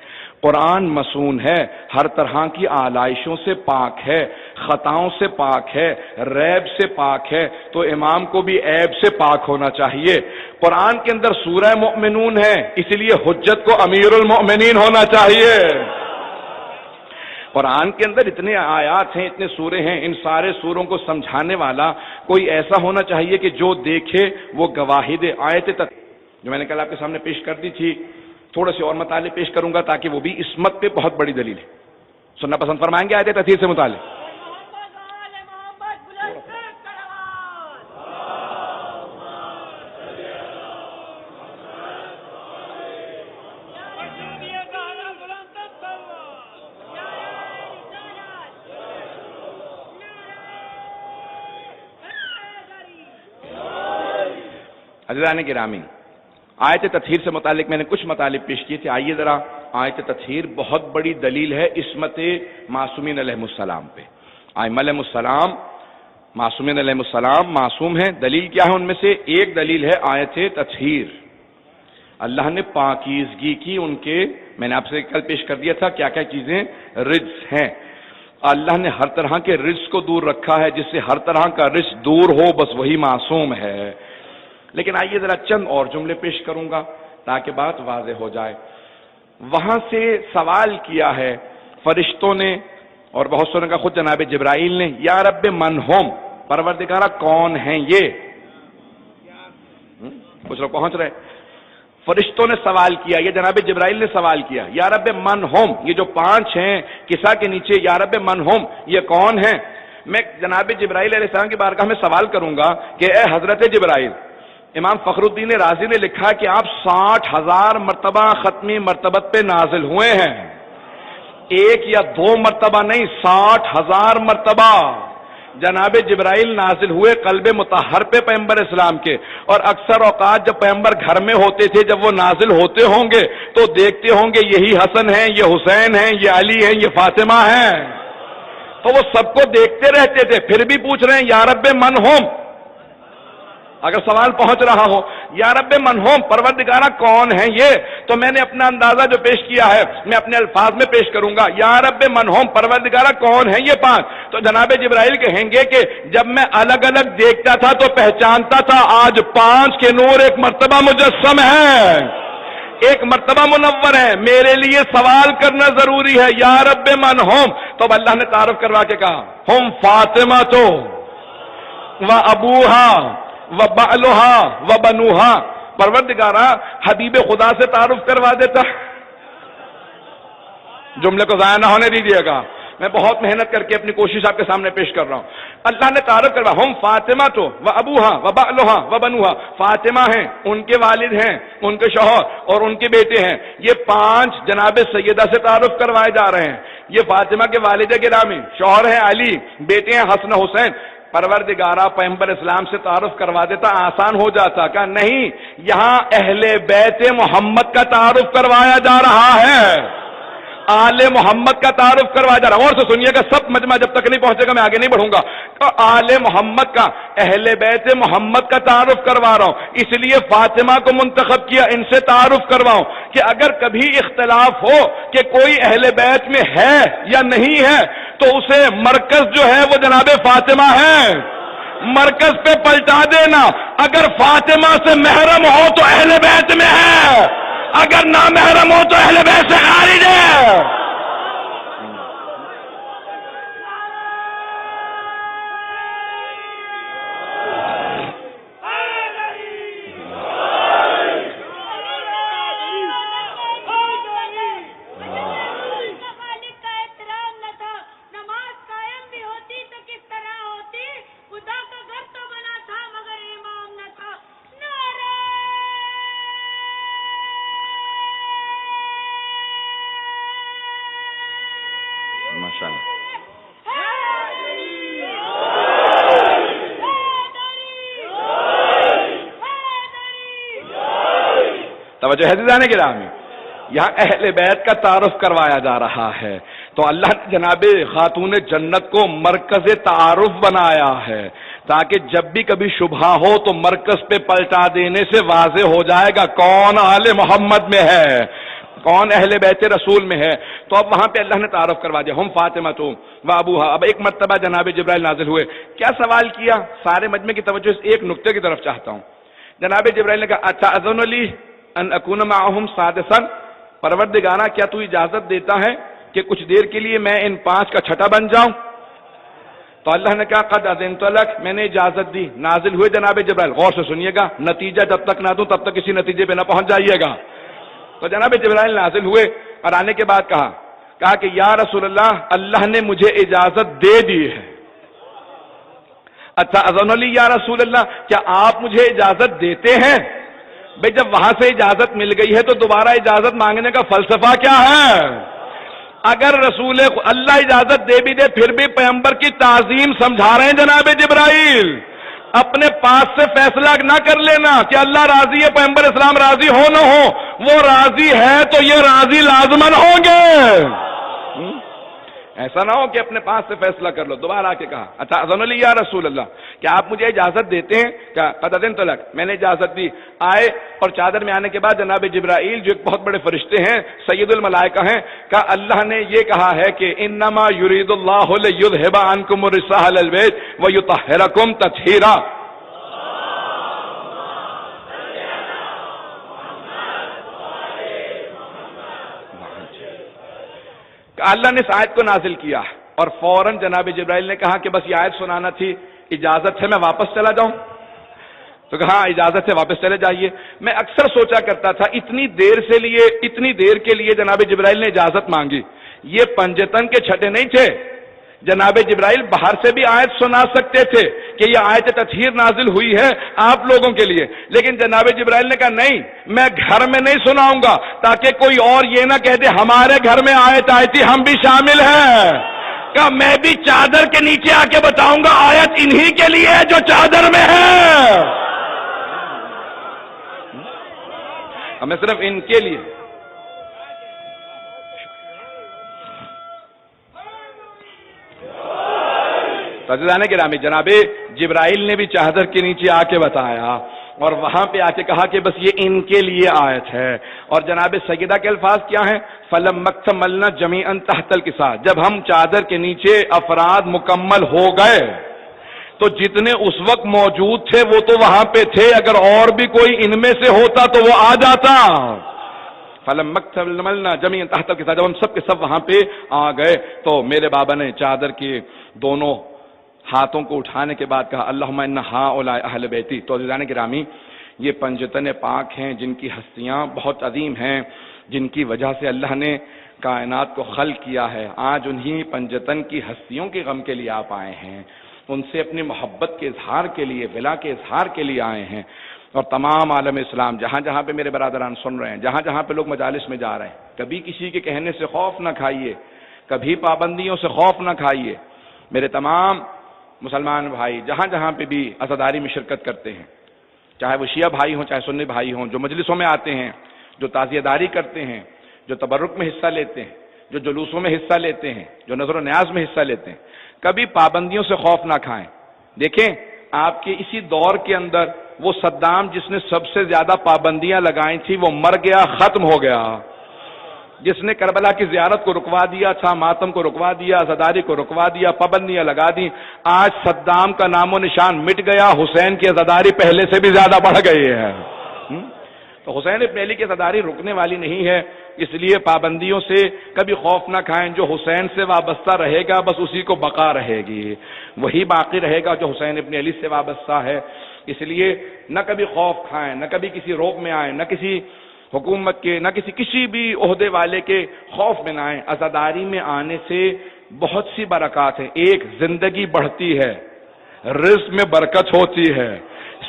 قرآن مصون ہے، ہر طرح کی آلائشوں سے پاک ہے، خطاؤں سے پاک ہے، ریب سے پاک ہے، تو امام کو بھی عیب سے پاک ہونا چاہیے. قرآن کے اندر سورہ مؤمنون ہے، اس لیے حجت کو امیر المؤمنین ہونا چاہیے. قرآن کے اندر اتنے آیات ہیں، اتنے سورے ہیں، ان سارے سوروں کو سمجھانے والا کوئی ایسا ہونا چاہیے کہ جو دیکھے وہ گواہی دے. آیت جو میں نے کل آپ کے سامنے پیش کر دی تھی، تھوڑے سے اور مطالب پیش کروں گا تاکہ وہ بھی عصمت پہ بہت بڑی دلیل ہے. سننا پسند فرمائیں گے آیت تطہیر سے متعلق؟ عزیزان گرامی، آیت تطہیر سے متعلق میں نے کچھ مطالب پیش کیے تھے. آئیے ذرا، آیت تطہیر بہت بڑی دلیل ہے عصمت معصومین علیہ السلام پہ. ائمہ علیہ السلام معصومین علیہ السلام معصوم ہیں. دلیل کیا ہے ان میں سے؟ ایک دلیل ہے آیت تطہیر. اللہ نے پاکیزگی کی ان کے، میں نے آپ سے کل پیش کر دیا تھا کیا کیا چیزیں رجس ہیں. اللہ نے ہر طرح کے رجس کو دور رکھا ہے، جس سے ہر طرح کا رجس دور ہو بس وہی معصوم ہے. لیکن آئیے ذرا چند اور جملے پیش کروں گا تاکہ بات واضح ہو جائے. وہاں سے سوال کیا ہے فرشتوں نے اور بہت سو نے کہا خود جناب جبرائیل نے، یا رب من ہم، پروردگارہ کون ہیں یہ؟ کچھ لوگ پہنچ رہے. فرشتوں نے سوال کیا، یہ جناب جبرائیل نے سوال کیا، یا رب من ہم، یہ جو 5 ہیں کسا کے نیچے یا رب من ہم، یہ کون ہیں؟ میں جناب جبرائیل علیہ السلام کی بارگاہ میں سوال کروں گا کہ اے حضرت جبرائیل، امام فخر الدین رازی نے لکھا کہ آپ 60,000 مرتبہ ختمی مرتبت پہ نازل ہوئے ہیں. 1 یا 2 مرتبہ نہیں، 60,000 مرتبہ جناب جبرائیل نازل ہوئے قلب مطہر پہ پیغمبر اسلام کے. اور اکثر اوقات جب پیغمبر گھر میں ہوتے تھے، جب وہ نازل ہوتے ہوں گے تو دیکھتے ہوں گے یہی حسن ہیں، یہ حسین ہیں، یہ علی ہیں، یہ فاطمہ ہیں، تو وہ سب کو دیکھتے رہتے تھے. پھر بھی پوچھ رہے ہیں یا رب من ہم. اگر سوال پہنچ رہا ہو یا رب من ہم، پروردگارہ کون ہیں یہ، تو میں نے اپنا اندازہ جو پیش کیا ہے میں اپنے الفاظ میں پیش کروں گا، یا رب من ہم، پروردگارہ کون ہیں یہ 5. تو جناب جبرائیل کہیں گے کہ جب میں الگ الگ دیکھتا تھا تو پہچانتا تھا، آج 5 کے نور ایک مرتبہ مجسم ہے، ایک مرتبہ منور ہے، میرے لیے سوال کرنا ضروری ہے، یا رب من ہم. تو اب اللہ نے تعارف کروا کے کہا ہم فاطمہ تو و ابوہا و بعلہا و بنوہا. پروردگارہ حبیب خدا سے تعارف کروا دیتا. جملے کو ضائع نہ ہونے دیجیے گا، میں بہت محنت کر کے اپنی کوشش آپ کے سامنے پیش کر رہا ہوں. اللہ نے تعارف کروا ہم فاطمہ تو و ابوہا و بعلہا و بنوہا. فاطمہ ہیں، ان کے والد ہیں، ان کے شوہر اور ان کے بیٹے ہیں. یہ 5 جناب سیدہ سے تعارف کروائے جا رہے ہیں. یہ فاطمہ کے والد گرامی، شوہر ہیں علی، بیٹے ہیں حسن حسین. پروردگارہ پیغمبر اسلام سے تعارف کروا دیتا، آسان ہو جاتا. کہا نہیں، یہاں اہل بیت محمد کا تعارف کروایا جا رہا ہے، آل محمد کا تعارف کروایا جا رہا ہے. اور سے سنیے گا، سب مجمع جب تک نہیں پہنچے گا میں آگے نہیں بڑھوں گا. تو آل محمد کا، اہل بیت محمد کا تعارف کروا رہا ہوں. اس لیے فاطمہ کو منتخب کیا ان سے تعارف کرواؤں کہ اگر کبھی اختلاف ہو کہ کوئی اہل بیت میں ہے یا نہیں ہے تو اسے مرکز جو ہے وہ جناب فاطمہ ہے، مرکز پہ پلٹا دینا. اگر فاطمہ سے محرم ہو تو اہل بیت میں ہے، اگر نہ محرم ہو تو اہل بیت سے خارج ہے. توجہ ہے عزیزان گرامی، یہاں اہل بیت کا تعارف کروایا جا رہا ہے. تو اللہ نے جناب خاتون جنت کو مرکز تعارف بنایا ہے تاکہ جب بھی کبھی شبہ ہو تو مرکز پہ پلٹا دینے سے واضح ہو جائے گا کون آل محمد میں ہے، کون اہل بیت رسول میں ہے. تو اب وہاں پہ اللہ نے تعارف کروا دیا ہم فاطمہ تو و ابوہا. اب ایک مرتبہ جناب جبرائیل نازل ہوئے، کیا سوال کیا؟ سارے مجمع کی توجہ اس ایک نقطے کی طرف چاہتا ہوں. جناب جبرائیل نے کہا اتأذن لی ان اکون معہم سادسا، پروردگارہ کیا تو اجازت دیتا ہے کہ کچھ دیر کے لیے میں ان 5 کا چھٹا بن جاؤں؟ تو اللہ نے کہا قد اذنت لک، میں نے اجازت دی. نازل ہوئے جناب جبرائیل. غور سے سنیے گا، نتیجہ جب تک نہ دوں تب تک کسی نتیجے پہ نہ پہنچ جائیے گا. تو جناب جبرائیل نازل ہوئے اور آنے کے بعد کہا کہ یا رسول اللہ، اللہ نے مجھے اجازت دے دی ہے. اچھا اذن لی یا رسول اللہ، کیا آپ مجھے اجازت دیتے ہیں؟ بھئی جب وہاں سے اجازت مل گئی ہے تو دوبارہ اجازت مانگنے کا فلسفہ کیا ہے؟ اگر رسول اللہ اجازت دے بھی دے پھر بھی پیغمبر کی تعظیم سمجھا رہے ہیں جناب جبرائیل. اپنے پاس سے فیصلہ نہ کر لینا کہ اللہ راضی ہے، پیغمبر اسلام راضی ہو نہ ہو، وہ راضی ہے تو یہ راضی لازمن ہوں گے. ایسا نہ ہو کہ اپنے پاس سے فیصلہ کر لو. دوبارہ آ کے کہا اچھا اذن لی یا رسول اللہ, کیا آپ مجھے اجازت دیتے ہیں؟ کیا قد اذنت لک, میں نے اجازت دی. آئے اور چادر میں آنے کے بعد جناب جبرائیل جو ایک بہت بڑے فرشتے ہیں, سید الملائکہ ہیں, کہ اللہ نے یہ کہا ہے کہ انما یرید اللہ لیذھب عنکم الرجس اہل البیت ویطہرکم تطہیرا. اللہ نے اس آیت کو نازل کیا اور فوراً جناب جبرائیل نے کہا کہ بس یہ آیت سنانا تھی, اجازت ہے میں واپس چلا جاؤں؟ تو کہا اجازت ہے واپس چلے جائیے. میں اکثر سوچا کرتا تھا اتنی دیر کے لیے جناب جبرائیل نے اجازت مانگی. یہ پنجتن کے چھٹے نہیں تھے, جناب جبرائیل باہر سے بھی آیت سنا سکتے تھے کہ یہ آیت تطہیر نازل ہوئی ہے آپ لوگوں کے لیے, لیکن جناب جبرائیل نے کہا نہیں, میں گھر میں نہیں سناؤں گا تاکہ کوئی اور یہ نہ کہہ دے ہمارے گھر میں آیت آئی تھی ہم بھی شامل ہیں. کہ میں بھی چادر کے نیچے آ کے بتاؤں گا آیت انہی کے لیے ہے جو چادر میں ہے, ہمیں صرف ان کے لیے. عزیزان گرامی, جناب جبرائیل نے بھی چادر کے نیچے آ کے بتایا اور وہاں پہ آ کے کہا کہ بس یہ ان کے لیے آیت ہے. اور جناب سیدہ کے الفاظ کیا ہیں؟ فَلَمَّا اكْتَمَلْنَا جَمِيعًا تَحْتَ الْكِسَاءِ, جب ہم چادر کے نیچے افراد مکمل ہو گئے تو جتنے اس وقت موجود تھے وہ تو وہاں پہ تھے, اگر اور بھی کوئی ان میں سے ہوتا تو وہ آ جاتا. فَلَمَّا اكْتَمَلْنَا جَمِيعًا تَحْتَ الْكِسَاءِ, جب ہم سب کے سب وہاں پہ آ گئے تو میرے بابا نے چادر کے دونوں ہاتھوں کو اٹھانے کے بعد کہا اللہم ان ہؤلاء اہل بیتی. تو عزیزان گرامی, یہ پنجتن پاک ہیں جن کی ہستیاں بہت عظیم ہیں, جن کی وجہ سے اللہ نے کائنات کو خلق کیا ہے. آج انہی پنجتن کی ہستیوں کے غم کے لیے آپ آئے ہیں, ان سے اپنی محبت کے اظہار کے لیے, ولا کے اظہار کے لیے آئے ہیں. اور تمام عالم اسلام جہاں جہاں پہ میرے برادران سن رہے ہیں, جہاں جہاں پہ لوگ مجالس میں جا رہے ہیں, کبھی کسی کے کہنے سے خوف نہ کھائیے, کبھی پابندیوں سے خوف نہ کھائیے. میرے تمام مسلمان بھائی جہاں جہاں پہ بھی عزاداری میں شرکت کرتے ہیں, چاہے وہ شیعہ بھائی ہوں چاہے سنی بھائی ہوں, جو مجلسوں میں آتے ہیں, جو تعزیہ داری کرتے ہیں, جو تبرک میں حصہ لیتے ہیں, جو جلوسوں میں حصہ لیتے ہیں, جو نظر و نیاز میں حصہ لیتے ہیں, کبھی پابندیوں سے خوف نہ کھائیں. دیکھیں آپ کے اسی دور کے اندر وہ صدام جس نے سب سے زیادہ پابندیاں لگائی تھی وہ مر گیا, ختم ہو گیا. جس نے کربلا کی زیارت کو رکوا دیا تھا, ماتم کو رکوا دیا, عزاداری کو رکوا دیا, پابندیاں لگا دی, آج صدام کا نام و نشان مٹ گیا. حسین کی عزاداری پہلے سے بھی زیادہ بڑھ گئی ہے. تو حسین ابن علی کی عزاداری رکنے والی نہیں ہے, اس لیے پابندیوں سے کبھی خوف نہ کھائیں. جو حسین سے وابستہ رہے گا بس اسی کو بقا رہے گی, وہی باقی رہے گا جو حسین ابن علی سے وابستہ ہے. اس لیے نہ کبھی خوف کھائیں, نہ کبھی کسی روب میں آئیں, نہ کسی حکومت کے, نہ کسی بھی عہدے والے کے خوف میں نہ آئیں. عزاداری میں آنے سے بہت سی برکات ہیں. ایک, زندگی بڑھتی ہے, رزق میں برکت ہوتی ہے,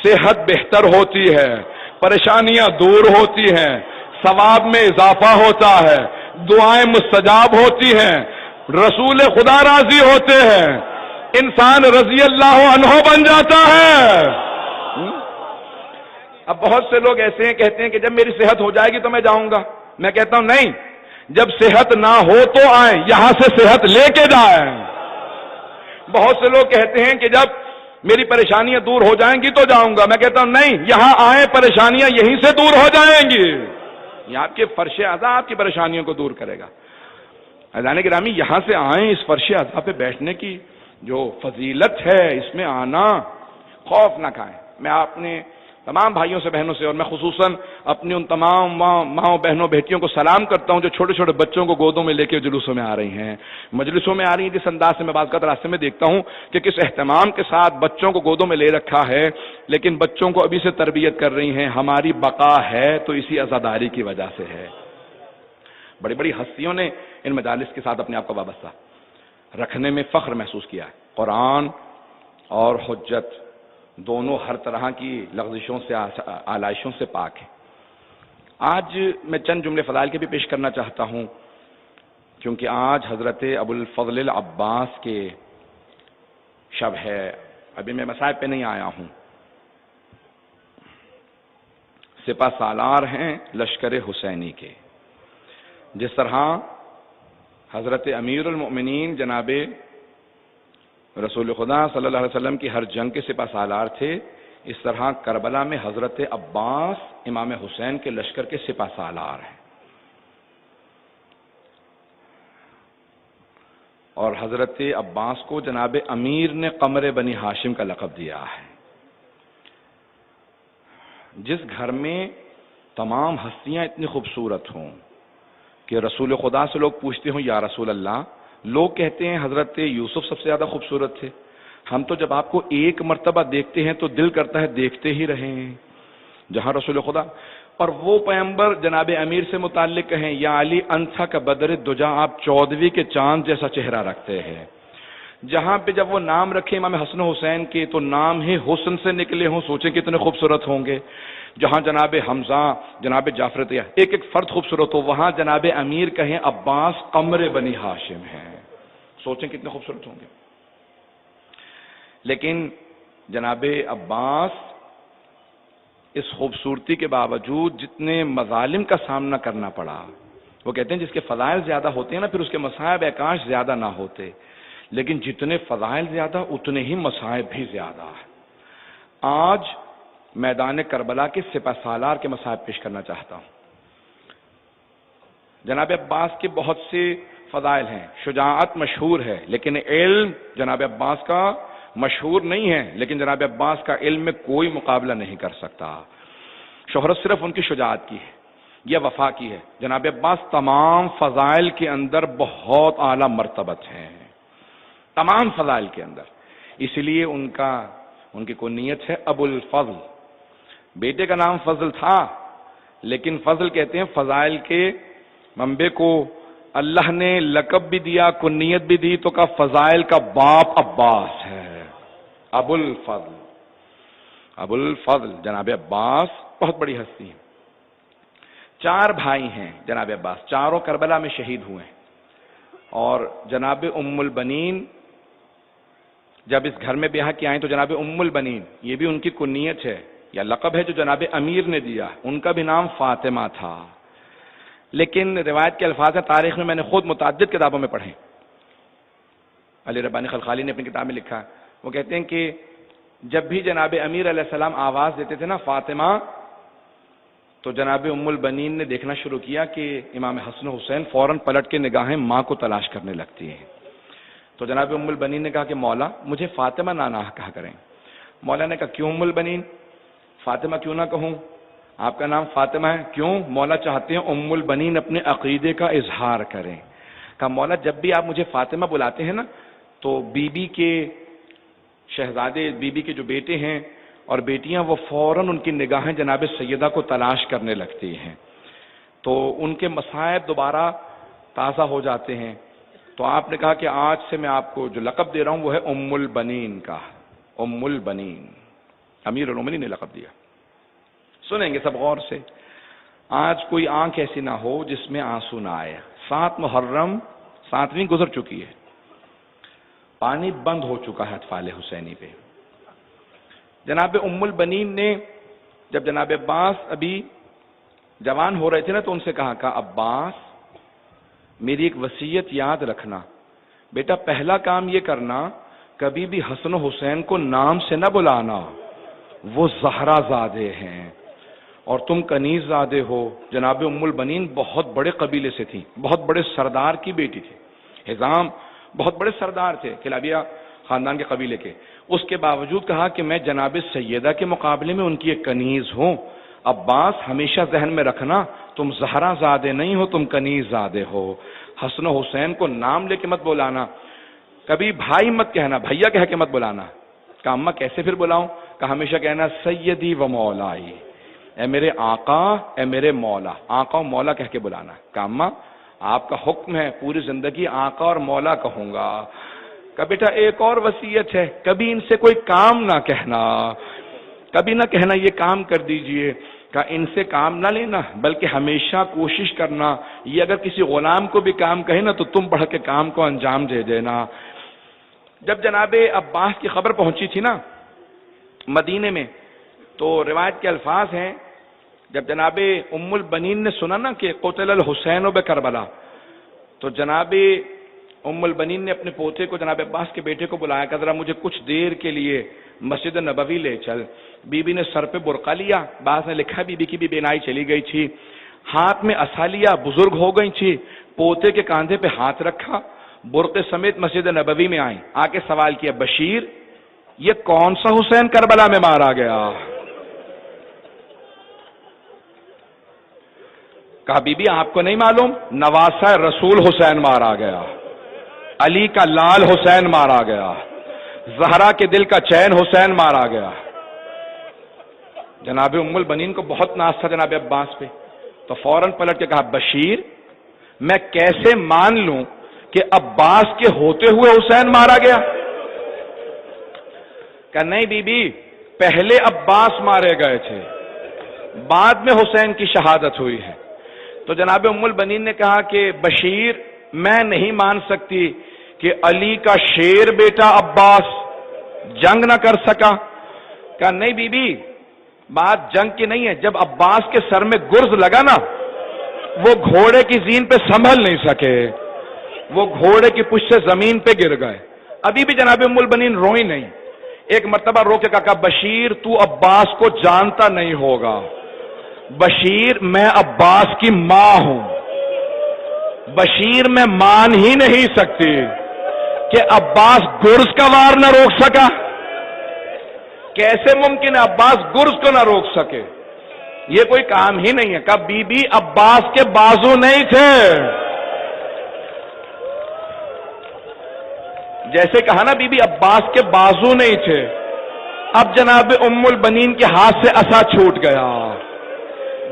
صحت بہتر ہوتی ہے, پریشانیاں دور ہوتی ہیں, ثواب میں اضافہ ہوتا ہے, دعائیں مستجاب ہوتی ہیں, رسول خدا راضی ہوتے ہیں, انسان رضی اللہ عنہ بن جاتا ہے. اب بہت سے لوگ ایسے ہیں کہتے ہیں کہ جب میری صحت ہو جائے گی تو میں جاؤں گا. میں کہتا ہوں نہیں, جب صحت نہ ہو تو آئیں, یہاں سے صحت لے کے جائیں. بہت سے لوگ کہتے ہیں کہ جب میری پریشانیاں دور ہو جائیں گی تو جاؤں گا. میں کہتا ہوں نہیں, یہاں آئیں, پریشانیاں یہیں سے دور ہو جائیں گی. یہ آپ کے فرش اعضا آپ کی پریشانیوں کو دور کرے گا. عزیزان گرامی, یہاں سے آئیں, اس فرش اعضا پہ بیٹھنے کی جو فضیلت ہے اس میں آنا, خوف نہ کھائیں. میں اپنے تمام بھائیوں سے, بہنوں سے, اور میں خصوصاً اپنی ان تمام ماں بہنوں بیٹیوں کو سلام کرتا ہوں جو چھوٹے چھوٹے بچوں کو گودوں میں لے کے جلوسوں میں آ رہی ہیں, مجلسوں میں آ رہی ہیں. جس انداز سے میں بعض کا راستے میں دیکھتا ہوں کہ کس اہتمام کے ساتھ بچوں کو گودوں میں لے رکھا ہے, لیکن بچوں کو ابھی سے تربیت کر رہی ہیں. ہماری بقا ہے تو اسی عزاداری کی وجہ سے ہے. بڑی بڑی ہستیوں نے ان مجالس کے ساتھ اپنے آپ کو وابستہ رکھنے میں فخر محسوس کیا ہے. قرآن اور حجت دونوں ہر طرح کی لغزشوں سے, آلائشوں سے پاک ہیں. آج میں چند جملے فضائل کے بھی پیش کرنا چاہتا ہوں کیونکہ آج حضرت ابو الفضل العباس کے شب ہے. ابھی میں مصائب پہ نہیں آیا ہوں. سپہ سالار ہیں لشکر حسینی کے. جس طرح حضرت امیر المؤمنین جناب رسول خدا صلی اللہ علیہ وسلم کی ہر جنگ کے سپہ سالار تھے، اس طرح کربلا میں حضرت عباس امام حسین کے لشکر کے سپہ سالار ہیں، اور حضرت عباس کو جناب امیر نے قمر بنی ہاشم کا لقب دیا ہے۔ جس گھر میں تمام ہستیاں اتنی خوبصورت ہوں کہ رسول خدا سے لوگ پوچھتے ہوں یا رسول اللہ، لوگ کہتے ہیں حضرت یوسف سب سے زیادہ خوبصورت تھے، ہم تو جب آپ کو ایک مرتبہ دیکھتے ہیں تو دل کرتا ہے دیکھتے ہی رہیں، جہاں رسول خدا اور وہ پیغمبر جناب امیر سے متعلق کہیں یا علی انتھا کا بدر دجا، آپ 14ویں کے چاند جیسا چہرہ رکھتے ہیں، جہاں پہ جب وہ نام رکھے امام حسن حسین کے تو نام ہی حسن سے نکلے ہوں، سوچیں کتنے خوبصورت ہوں گے، جہاں جناب حمزہ جناب جعفر طیہ ایک ایک فرد خوبصورت ہو، وہاں جناب امیر کہیں عباس قمر بنی ہاشم ہیں، سوچیں کتنے خوبصورت ہوں گے۔ لیکن جناب عباس اس خوبصورتی کے باوجود جتنے مظالم کا سامنا کرنا پڑا، وہ کہتے ہیں جس کے فضائل زیادہ ہوتے ہیں نا پھر اس کے مصائب کاش زیادہ نہ ہوتے، لیکن جتنے فضائل زیادہ اتنے ہی مصائب بھی زیادہ ہیں۔ آج میدان کربلا کے سپہ سالار کے مصائب پیش کرنا چاہتا ہوں۔ جناب عباس کے بہت سے فضائل ہیں، شجاعت مشہور ہے، لیکن علم جناب عباس کا مشہور نہیں ہے، لیکن جناب عباس کا علم میں کوئی مقابلہ نہیں کر سکتا۔ شہرت صرف ان کی شجاعت کی ہے یا وفا کی ہے، جناب عباس تمام فضائل کے اندر بہت اعلیٰ مرتبت ہیں، تمام فضائل کے اندر، اس لیے ان کی کنیت ہے ابو الفضل۔ بیٹے کا نام فضل تھا، لیکن فضل کہتے ہیں فضائل کے منبع کو اللہ نے لقب بھی دیا، کنیت بھی دی، تو کا فضائل کا باپ عباس ہے، ابو الفضل۔ ابو الفضل جناب عباس بہت بڑی ہستی ہے۔ 4 بھائی ہیں جناب عباس، چاروں کربلا میں شہید ہوئے ہیں، اور جناب ام البنین جب اس گھر میں بیاہ کی آئیں تو جناب ام البنین یہ بھی ان کی کنیت ہے یا لقب ہے جو جناب امیر نے دیا، ان کا بھی نام فاطمہ تھا، لیکن روایت کے الفاظ ہیں، تاریخ میں نے خود متعدد کتابوں میں پڑھے، علی ربانی خلخالی نے اپنی کتاب میں لکھا، وہ کہتے ہیں کہ جب بھی جناب امیر علیہ السلام آواز دیتے تھے نا فاطمہ، تو جناب ام البنین نے دیکھنا شروع کیا کہ امام حسن حسین فوراً پلٹ کے نگاہیں ماں کو تلاش کرنے لگتی ہیں، تو جناب ام البنین نے کہا کہ مولا مجھے فاطمہ نہ کہا کریں۔ مولا نے کہا کیوں ام البنین، فاطمہ کیوں نہ کہوں، آپ کا نام فاطمہ ہے، کیوں؟ مولا چاہتے ہیں ام البنین اپنے عقیدے کا اظہار کریں۔ کہا مولا جب بھی آپ مجھے فاطمہ بلاتے ہیں نا تو بی بی کے شہزادے، بی بی کے جو بیٹے ہیں اور بیٹیاں، وہ فوراً ان کی نگاہیں جناب سیدہ کو تلاش کرنے لگتی ہیں، تو ان کے مصائب دوبارہ تازہ ہو جاتے ہیں، تو آپ نے کہا کہ آج سے میں آپ کو جو لقب دے رہا ہوں وہ ہے ام البنین کا، ام البنین، امیر المومنین نے لقب دیا۔ سنیں گے سب غور سے، آج کوئی آنکھ ایسی نہ ہو جس میں آنسو نہ آئے۔ 7 محرم 7ویں گزر چکی ہے، پانی بند ہو چکا ہے اطفال حسینی پہ۔ جناب ام البنین نے جب جناب عباس ابھی جوان ہو رہے تھے نا تو ان سے کہا کہ عباس میری ایک وصیت یاد رکھنا، بیٹا پہلا کام یہ کرنا کبھی بھی حسن و حسین کو نام سے نہ بلانا، وہ زہرا زادے ہیں اور تم کنیز زادے ہو۔ جناب ام البنین بہت بڑے قبیلے سے تھی، بہت بڑے سردار کی بیٹی تھی، حزام بہت بڑے سردار تھے کلابیہ خاندان کے قبیلے کے، اس کے باوجود کہا کہ میں جناب سیدہ کے مقابلے میں ان کی ایک کنیز ہوں۔ عباس ہمیشہ ذہن میں رکھنا تم زہرا زادے نہیں ہو، تم کنیز زادے ہو، حسن و حسین کو نام لے کے مت بلانا، کبھی بھائی مت کہنا، بھیا کہہ کے مت بلانا۔ کہا اماں کیسے پھر بلاؤں؟ کہا ہمیشہ کہنا سیدی و مولائی، اے میرے آقا اے میرے مولا، آقا و مولا کہہ کے بلانا۔ کہا اماں آپ کا حکم ہے، پوری زندگی آقا اور مولا کہوں گا۔ کہا بیٹا ایک اور وصیت ہے، کبھی ان سے کوئی کام نہ کہنا، کبھی نہ کہنا یہ کام کر دیجئے، کہ ان سے کام نہ لینا بلکہ ہمیشہ کوشش کرنا یہ اگر کسی غلام کو بھی کام کہے نا تو تم بڑھ کے کام کو انجام دے دینا۔ جب جناب عباس کی خبر پہنچی تھی نا مدینے میں تو روایت کے الفاظ ہیں، جب جناب ام البنین نے سنا نا کہ قتل الحسین بکربلا، تو جناب ام البنین نے اپنے پوتے کو جناب عباس کے بیٹے کو بلایا کہ ذرا مجھے کچھ دیر کے لیے مسجد نبوی لے چل. بی بی نے سر پہ برقع لیا. بعض نے لکھا بی بی کی بھی بینائی چلی گئی تھی. ہاتھ میں عصا لیا, بزرگ ہو گئی تھی, پوتے کے کاندھے پہ ہاتھ رکھا, برقع سمیت مسجد نبوی میں آئیں. آ کے سوال کیا, بشیر یہ کون سا حسین کربلا میں مارا گیا؟ کہا بی بی آپ کو نہیں معلوم, نواسہ رسول حسین مارا گیا, علی کا لال حسین مارا گیا, زہرا کے دل کا چین حسین مارا گیا. جناب ام البنین کو بہت ناز تھا جناب عباس پہ, تو فوراً پلٹ کے کہا, بشیر میں کیسے مان لوں کہ عباس کے ہوتے ہوئے حسین مارا گیا؟ کہ نہیں بی بی, پہلے عباس مارے گئے تھے, بعد میں حسین کی شہادت ہوئی ہے. تو جناب ام البنین نے کہا کہ بشیر میں نہیں مان سکتی کہ علی کا شیر بیٹا عباس جنگ نہ کر سکا. کہا نہیں بی بی, بات جنگ کی نہیں ہے, جب عباس کے سر میں گرز لگا نا, وہ گھوڑے کی زین پہ سنبھل نہیں سکے, وہ گھوڑے کی پشت سے زمین پہ گر گئے. ابھی بھی جناب ام البنین روئی نہیں. ایک مرتبہ رو کے کہا, بشیر تو عباس کو جانتا نہیں ہوگا, بشیر میں عباس کی ماں ہوں, بشیر میں مان ہی نہیں سکتی کہ عباس گرز کا وار نہ روک سکا. کیسے ممکن ہے عباس گرز کو نہ روک سکے؟ یہ کوئی کام ہی نہیں ہے. کہا بی بی عباس کے بازو نہیں تھے, جیسے کہا نا بی بی عباس کے بازو نہیں تھے. اب جناب ام البنین کے ہاتھ سے عصا چھوٹ گیا,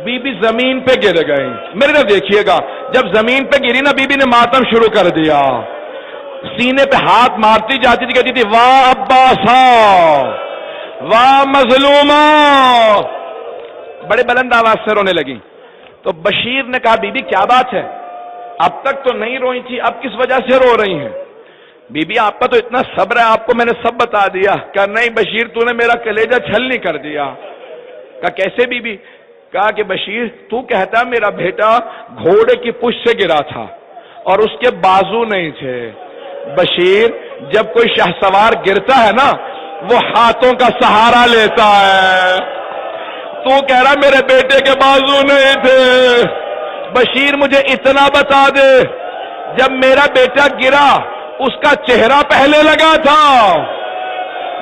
بی بی زمین پہ گر گئی. میرے طرف دیکھیے گا, جب زمین پہ گری نا بی بی نے ماتم شروع کر دیا, سینے پہ ہاتھ مارتی جاتی تھی, کہتی تھی واہ عباسا واہ مظلوما, بڑے بلند آواز سے رونے لگی. تو بشیر نے کہا بی بی کیا بات ہے, اب تک تو نہیں روئی تھی, اب کس وجہ سے رو رہی ہیں؟ بی بی آپ کا تو اتنا صبر ہے, آپ کو میں نے سب بتا دیا. کہا نہیں بشیر تو نے میرا کلیجہ چھلنی کر دیا. کہا کیسے بی بی؟ کہا کہ بشیر تو کہتا میرا بیٹا گھوڑے کی پشت سے گرا تھا اور اس کے بازو نہیں تھے. بشیر جب کوئی شہسوار گرتا ہے نا, وہ ہاتھوں کا سہارا لیتا ہے, تو کہہ رہا میرے بیٹے کے بازو نہیں تھے. بشیر مجھے اتنا بتا دے, جب میرا بیٹا گرا اس کا چہرہ پہلے لگا تھا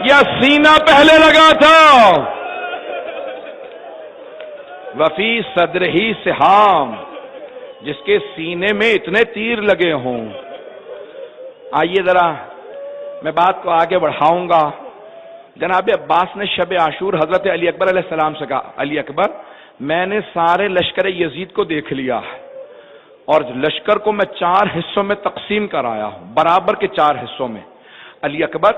یا سینہ پہلے لگا تھا؟ وفی صدرہ سہام, جس کے سینے میں اتنے تیر لگے ہوں. آئیے ذرا میں بات کو آگے بڑھاؤں گا. جناب عباس نے شب عاشور حضرت علی اکبر علیہ السلام سے کہا, علی اکبر میں نے سارے لشکر یزید کو دیکھ لیا اور لشکر کو میں 4 حصوں میں تقسیم کرایا ہوں, برابر کے 4 حصوں میں. علی اکبر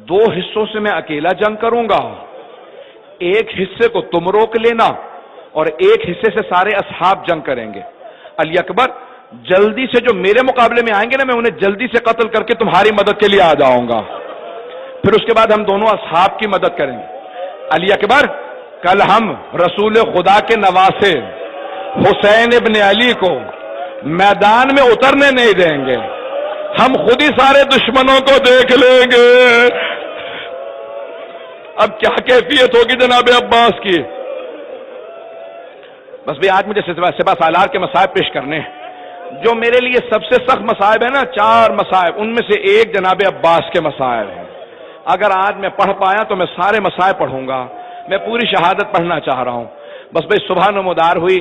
2 حصوں سے میں اکیلا جنگ کروں گا, ایک حصے کو تم روک لینا اور ایک حصے سے سارے اصحاب جنگ کریں گے. علی اکبر جلدی سے جو میرے مقابلے میں آئیں گے نا, میں انہیں جلدی سے قتل کر کے تمہاری مدد کے لیے آ جاؤں گا, پھر اس کے بعد ہم دونوں اصحاب کی مدد کریں گے. علی اکبر کل ہم رسول خدا کے نواسے حسین ابن علی کو میدان میں اترنے نہیں دیں گے, ہم خود ہی سارے دشمنوں کو دیکھ لیں گے. اب کیا کیفیت ہوگی جناب عباس کی؟ بس بھی آج مجھے سپہ سالار کے مصائب پیش کرنے ہیں. جو میرے لیے سب سے سخت مصائب ہے نا, 4 مصائب, ان میں سے ایک جناب عباس کے مصائب ہیں. اگر آج میں پڑھ پایا تو میں سارے مصائب پڑھوں گا. میں پوری شہادت پڑھنا چاہ رہا ہوں. بس بھائی صبح نمودار ہوئی,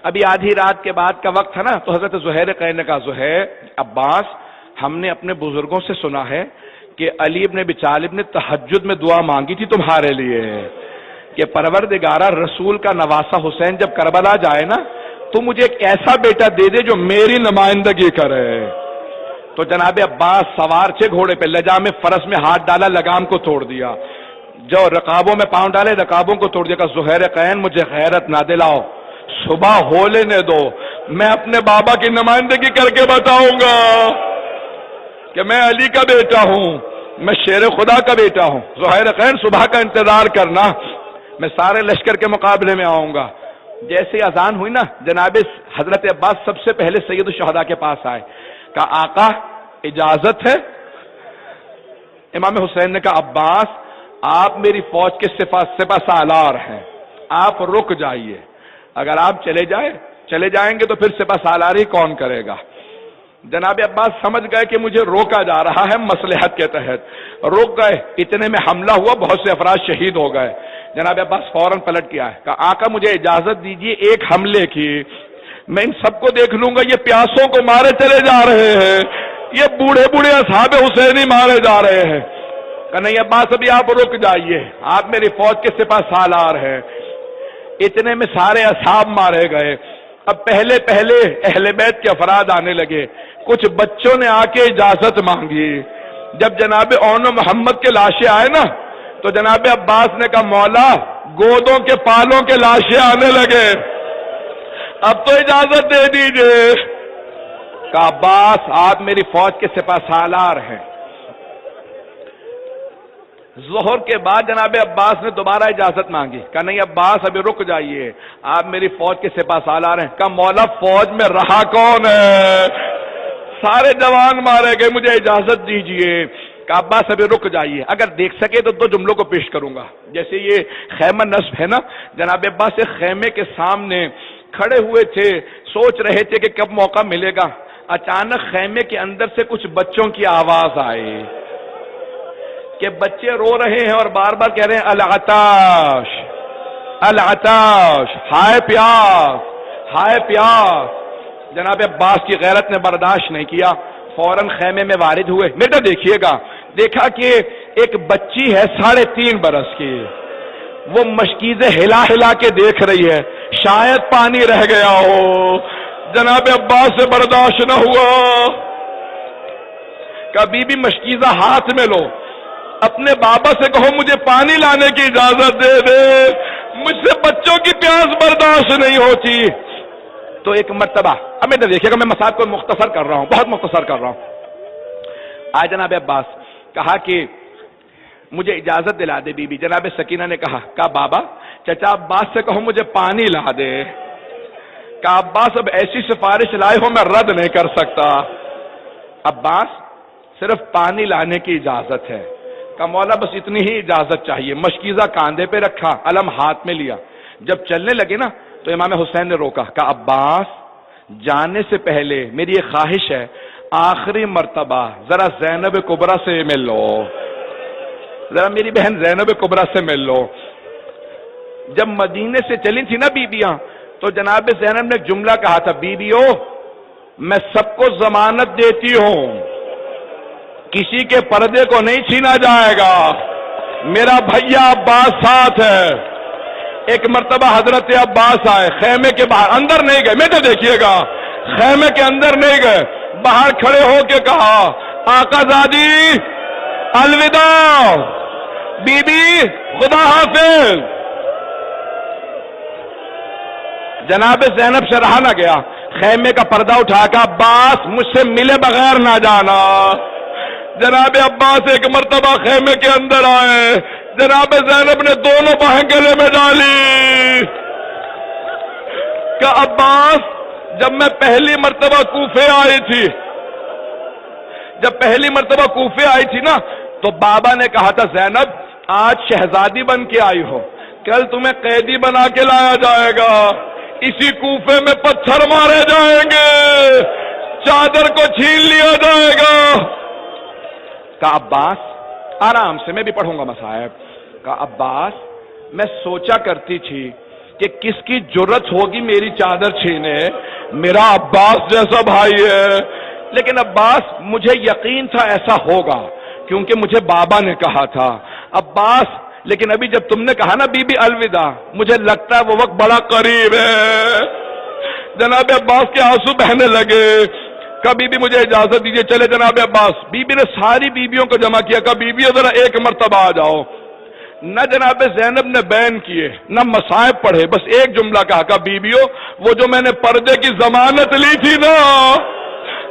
ابھی آدھی رات کے بعد کا وقت ہے نا, تو حضرت زہیر قین نے کہا, زہیر عباس ہم نے اپنے بزرگوں سے سنا ہے کہ علی ابن ابی طالب نے تہجد میں دعا مانگی تھی تمہارے لیے کہ پروردگارہ رسول کا نواسہ حسین جب کربلا جائے نا, تو مجھے ایک ایسا بیٹا دے دے جو میری نمائندگی کرے. تو جناب عباس سوار تھے گھوڑے پہ, لجام فرس میں ہاتھ ڈالا, لگام کو توڑ دیا, جو رقابوں میں پاؤں ڈالے رقابوں کو توڑ دیا. کہ زہیر قین مجھے غیرت نہ دلاؤ, صبح ہو لینے دو, میں اپنے بابا کی نمائندگی کر کے بتاؤں گا کہ میں علی کا بیٹا ہوں, میں شیر خدا کا بیٹا ہوں. زہیر قین صبح کا انتظار کرنا, میں سارے لشکر کے مقابلے میں آؤں گا. جیسے اذان ہوئی نا, جناب حضرت عباس سب سے پہلے سید الشہداء کے پاس آئے. کہا آقا اجازت ہے؟ امام حسین نے کہا عباس آپ میری فوج کے سپہ سالار ہیں، آپ رک جائیے، اگر آپ چلے جائیں گے تو پھر سپہ سالاری کون کرے گا؟ جناب عباس سمجھ گئے کہ مجھے روکا جا رہا ہے مصلحت کے تحت، روک گئے، اتنے میں حملہ ہوا، بہت سے افراد شہید ہو گئے۔ جناب عباس فوراً پلٹ کے آئے، کہا آقا مجھے اجازت دیجیے ایک حملے کی، میں ان سب کو دیکھ لوں گا، یہ پیاسوں کو مارے چلے جا رہے ہیں، یہ بوڑھے بوڑھے اصحاب حسینی مارے جا رہے ہیں۔ کہ نہیں عباس ابھی آپ رک جائیے، آپ میری فوج کے سپہ سالار ہیں۔ اتنے میں سارے اصحاب مارے گئے۔ اب پہلے اہل بیت کے افراد آنے لگے، کچھ بچوں نے آ کے اجازت مانگی۔ جب جناب اون و محمد کے لاشیں آئے نا تو جناب عباس نے کہا مولا گودوں کے پالوں کے لاشیں آنے لگے، اب تو اجازت دے دیجئے۔ کہا عباس آپ میری فوج کے سپہ سالار ہیں۔ ظہر کے بعد جناب عباس نے دوبارہ اجازت مانگی، کہا نہیں عباس ابھی رک جائیے، آپ میری فوج کے سپہ سالار ہیں۔ کہا مولا فوج میں رہا کون ہے؟ سارے جوان مارے گئے، مجھے اجازت دیجئے۔ کہا عباس ابھی رک جائیے، اگر دیکھ سکے تو 2 جملوں کو پیش کروں گا۔ جیسے یہ خیمہ نصب ہے نا، جناب عباس سے خیمے کے سامنے کھڑے ہوئے تھے، سوچ رہے تھے کہ کب موقع ملے گا، اچانک خیمے کے اندر سے کچھ بچوں کی آواز آئی کہ بچے رو رہے ہیں اور بار بار کہہ رہے ہیں العطاش العطاش، ہائے پیاس ہائے پیاس۔ جناب عباس کی غیرت نے برداشت نہیں کیا، فوراً خیمے میں وارد ہوئے۔ بیٹا دیکھیے گا، دیکھا کہ ایک بچی ہے 3.5 برس کی، وہ مشکیزیں ہلا ہلا کے دیکھ رہی ہے، شاید پانی رہ گیا ہو۔ جناب عباس سے برداشت نہ ہوا، کبھی بھی مشکیزہ ہاتھ میں لو، اپنے بابا سے کہو مجھے پانی لانے کی اجازت دے دے، مجھ سے بچوں کی پیاس برداشت نہیں ہوتی۔ تو ایک مرتبہ، اب میں دیکھیے گا میں مسائل کو مختصر کر رہا ہوں، بہت مختصر کر رہا ہوں۔ آج جناب عباس کہا کہ مجھے اجازت دلا دے بی بی۔ جناب سکینہ نے کہا بابا چچا عباس سے کہو مجھے پانی لا دے۔ کہا عباس اب ایسی سفارش لائے ہو میں رد نہیں کر سکتا۔ عباس صرف پانی لانے کی اجازت ہے۔ کہا مولا بس اتنی ہی اجازت چاہیے۔ مشکیزہ کاندھے پہ رکھا، علم ہاتھ میں لیا، جب چلنے لگے نا تو امام حسین نے روکا، کہا عباس جانے سے پہلے میری یہ خواہش ہے آخری مرتبہ ذرا زینب کبریٰ سے مل لو، ذرا میری بہن زینب کبریٰ سے مل لو۔ جب مدینے سے چلی تھی نا بیبیاں تو جناب زینب نے ایک جملہ کہا تھا، بیبیو میں سب کو ضمانت دیتی ہوں کسی کے پردے کو نہیں چھینا جائے گا، میرا بھیا عباس ساتھ ہے۔ ایک مرتبہ حضرت عباس آئے، خیمے کے باہر، اندر نہیں گئے، میں تو دیکھیے گا خیمے کے اندر نہیں گئے، باہر کھڑے ہو کے کہا آقا زادی الوداع، بی بی خدا حافظ۔ جناب زینب سے رہا نہ گیا، خیمے کا پردہ اٹھا کر عباس مجھ سے ملے بغیر نہ جانا۔ جناب عباس ایک مرتبہ خیمے کے اندر آئے، جناب زینب نے دونوں باہیں گلے میں ڈالی کہ عباس جب میں پہلی مرتبہ کوفے آئی تھی نا تو بابا نے کہا تھا زینب آج شہزادی بن کے آئی ہو، کل تمہیں قیدی بنا کے لایا جائے گا، اسی کوفے میں پتھر مارے جائیں گے، چادر کو چھین لیا جائے گا۔ کہا عباس آرام سے، میں بھی پڑھوں گا مصائب۔ کہا عباس میں سوچا کرتی تھی کہ کس کی جرت ہوگی میری چادر چھینے، میرا عباس جیسا بھائی ہے، لیکن عباس مجھے یقین تھا ایسا ہوگا کیونکہ مجھے بابا نے کہا تھا۔ عباس لیکن ابھی جب تم نے کہا نا بی بی الوداع، مجھے لگتا ہے وہ وقت بڑا قریب ہے۔ جناب عباس کے آنسو بہنے لگے، کبھی بھی مجھے اجازت دیجئے چلے جناب عباس۔ بی بی نے ساری بیبیوں کو جمع کیا، کہا بی بی ذرا ایک مرتبہ آ جاؤ۔ نہ جناب زینب نے بیان کیے نہ مصائب پڑھے، بس ایک جملہ کہا بیبیو وہ جو میں نے پردے کی ضمانت لی تھی نا،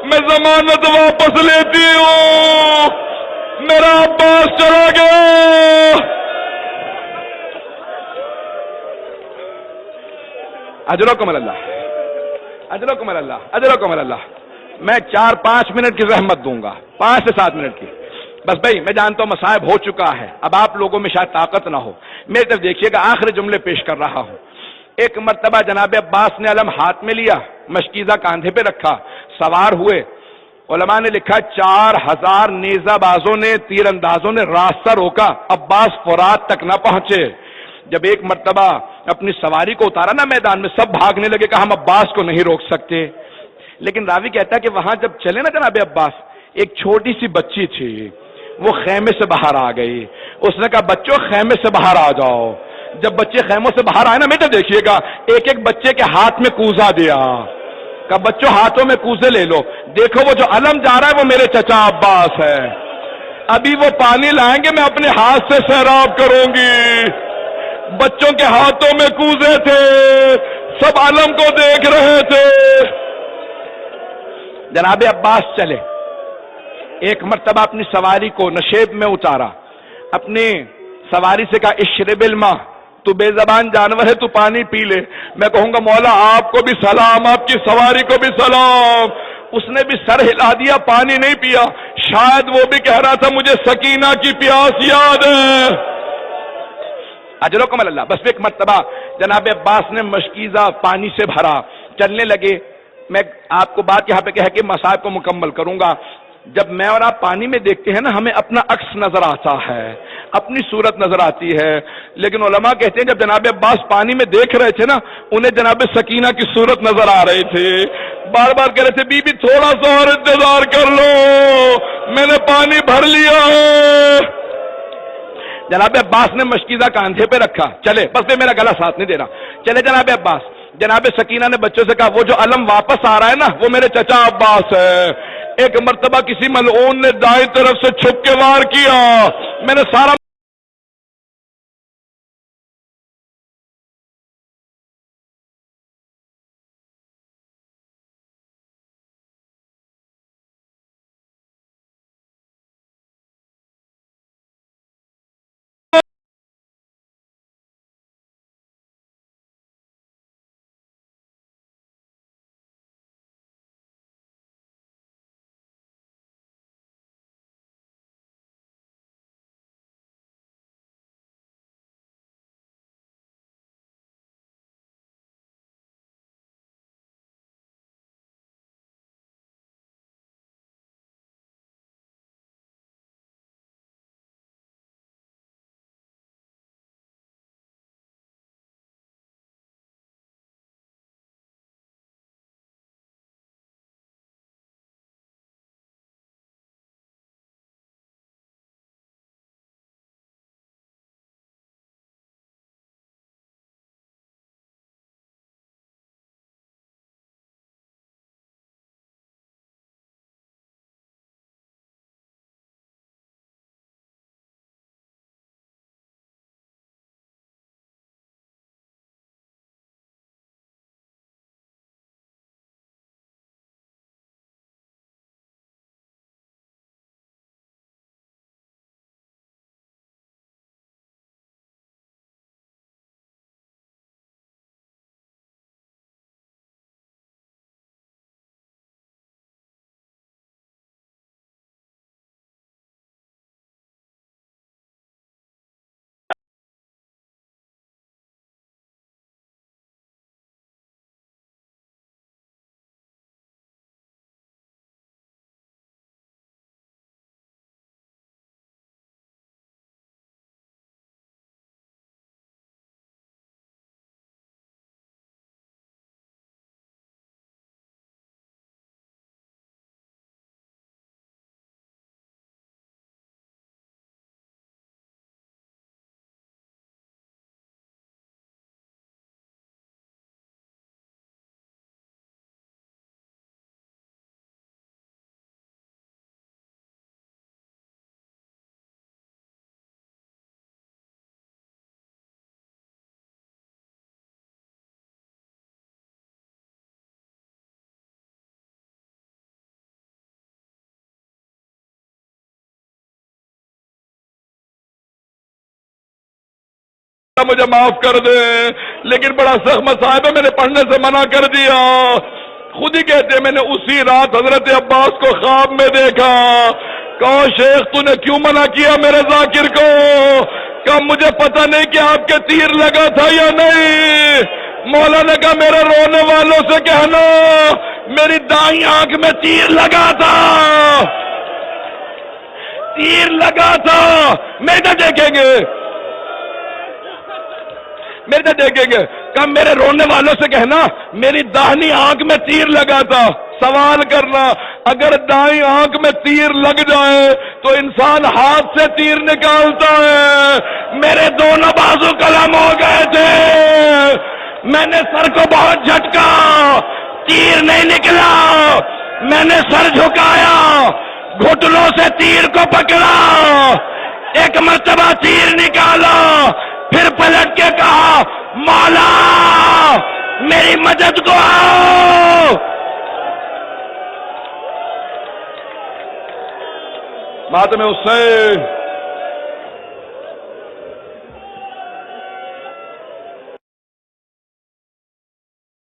میں ضمانت واپس لیتی ہوں، میرا عباس چلا گیا۔ اجرکم اللہ، اجرکم اللہ، اجرکم اللہ۔ میں 4-5 منٹ کی زحمت دوں گا، 5 سے 7 منٹ کی بس بھائی، میں جانتا ہوں مصائب ہو چکا ہے، اب آپ لوگوں میں شاید طاقت نہ ہو، میری طرف دیکھیے گا، آخری جملے پیش کر رہا ہوں۔ ایک مرتبہ جناب عباس نے علم ہاتھ میں لیا، مشکیزہ کاندھے پہ رکھا، سوار ہوئے۔ علماء نے لکھا 4000 نیزہ بازوں نے، تیر اندازوں نے راستہ روکا، عباس فرات تک نہ پہنچے۔ جب ایک مرتبہ اپنی سواری کو اتارا نا میدان میں، سب بھاگنے لگے، کہا ہم عباس کو نہیں روک سکتے۔ لیکن راوی کہتا ہے کہ وہاں جب چلے نا جناب عباس، ایک چھوٹی سی بچی تھی، وہ خیمے سے باہر آ گئی۔ اس نے کہا بچوں خیمے سے باہر آ جاؤ۔ جب بچے خیموں سے باہر آئے نا، بیٹا دیکھیے گا، ایک ایک بچے کے ہاتھ میں کوزہ دیا، کہا بچوں ہاتھوں میں کوزے لے لو، دیکھو وہ جو علم جا رہا ہے وہ میرے چچا عباس ہے، ابھی وہ پانی لائیں گے، میں اپنے ہاتھ سے سیراب کروں گی۔ بچوں کے ہاتھوں میں کوزے تھے، سب علم کو دیکھ رہے تھے۔ جناب عباس چلے، ایک مرتبہ اپنی سواری کو نشیب میں اتارا، اپنی سواری سے کہا اشرب الماء، تو بے زبان جانور ہے، تو پانی پی لے۔ میں کہوں گا مولا آپ کو بھی سلام، آپ کی سواری کو بھی سلام۔ اس نے بھی سر ہلا دیا، پانی نہیں پیا، شاید وہ بھی کہہ رہا تھا مجھے سکینہ کی پیاس یاد ہے۔ اجرکم اللہ۔ بس ایک مرتبہ جناب عباس نے مشکیزہ پانی سے بھرا، چلنے لگے۔ میں آپ کو بات یہاں پہ کہہ کے مصائب کو مکمل کروں گا۔ جب میں اور آپ پانی میں دیکھتے ہیں نا، ہمیں اپنا عکس نظر آتا ہے، اپنی صورت نظر آتی ہے، لیکن علماء کہتے ہیں جب جناب عباس پانی میں دیکھ رہے تھے نا، انہیں جناب سکینہ کی صورت نظر آ رہی تھی، بار بار کہہ رہے تھے بی بی تھوڑا سا اور انتظار کر لو، میں نے پانی بھر لیا ہے۔ جناب عباس نے مشکیزہ کاندھے پہ رکھا، چلے، بس میرا گلا ساتھ نہیں دے رہا، چلے جناب عباس۔ جناب سکینہ نے بچوں سے کہا وہ جو علم واپس آ رہا ہے نا، وہ میرے چچا عباس ہے۔ ایک مرتبہ کسی ملعون نے دائیں طرف سے چھپ کے وار کیا، میں نے سارا مجھے معاف کر دے، لیکن بڑا سخت مصائب ہے، میں نے پڑھنے سے منع کر دیا۔ خود ہی کہتے ہیں میں نے اسی رات حضرت عباس کو خواب میں دیکھا. کہو شیخ تو نے کیوں منع کیا میرے ذاکر کو؟ کہا مجھے پتہ نہیں کہ آپ کے تیر لگا تھا یا نہیں. مولا نے کہا میرے رونے والوں سے کہنا میری دائیں آنکھ میں تیر لگا تھا، تیر لگا تھا. میرے دیکھیں گے، میرے دیکھیں گے. کہا میرے رونے والوں سے کہنا میری داہنی آنکھ میں تیر لگا تھا. سوال کرنا اگر دائیں آنکھ میں تیر لگ جائے تو انسان ہاتھ سے تیر نکالتا ہے. میرے دونوں بازو قلم ہو گئے تھے، میں نے سر کو بہت جھٹکا، تیر نہیں نکلا. میں نے سر جھکایا، گھٹنوں سے تیر کو پکڑا، ایک مرتبہ تیر نکالا، پھر پلٹ کے کہا مولا میری مدد کو آؤ. ماتم حسین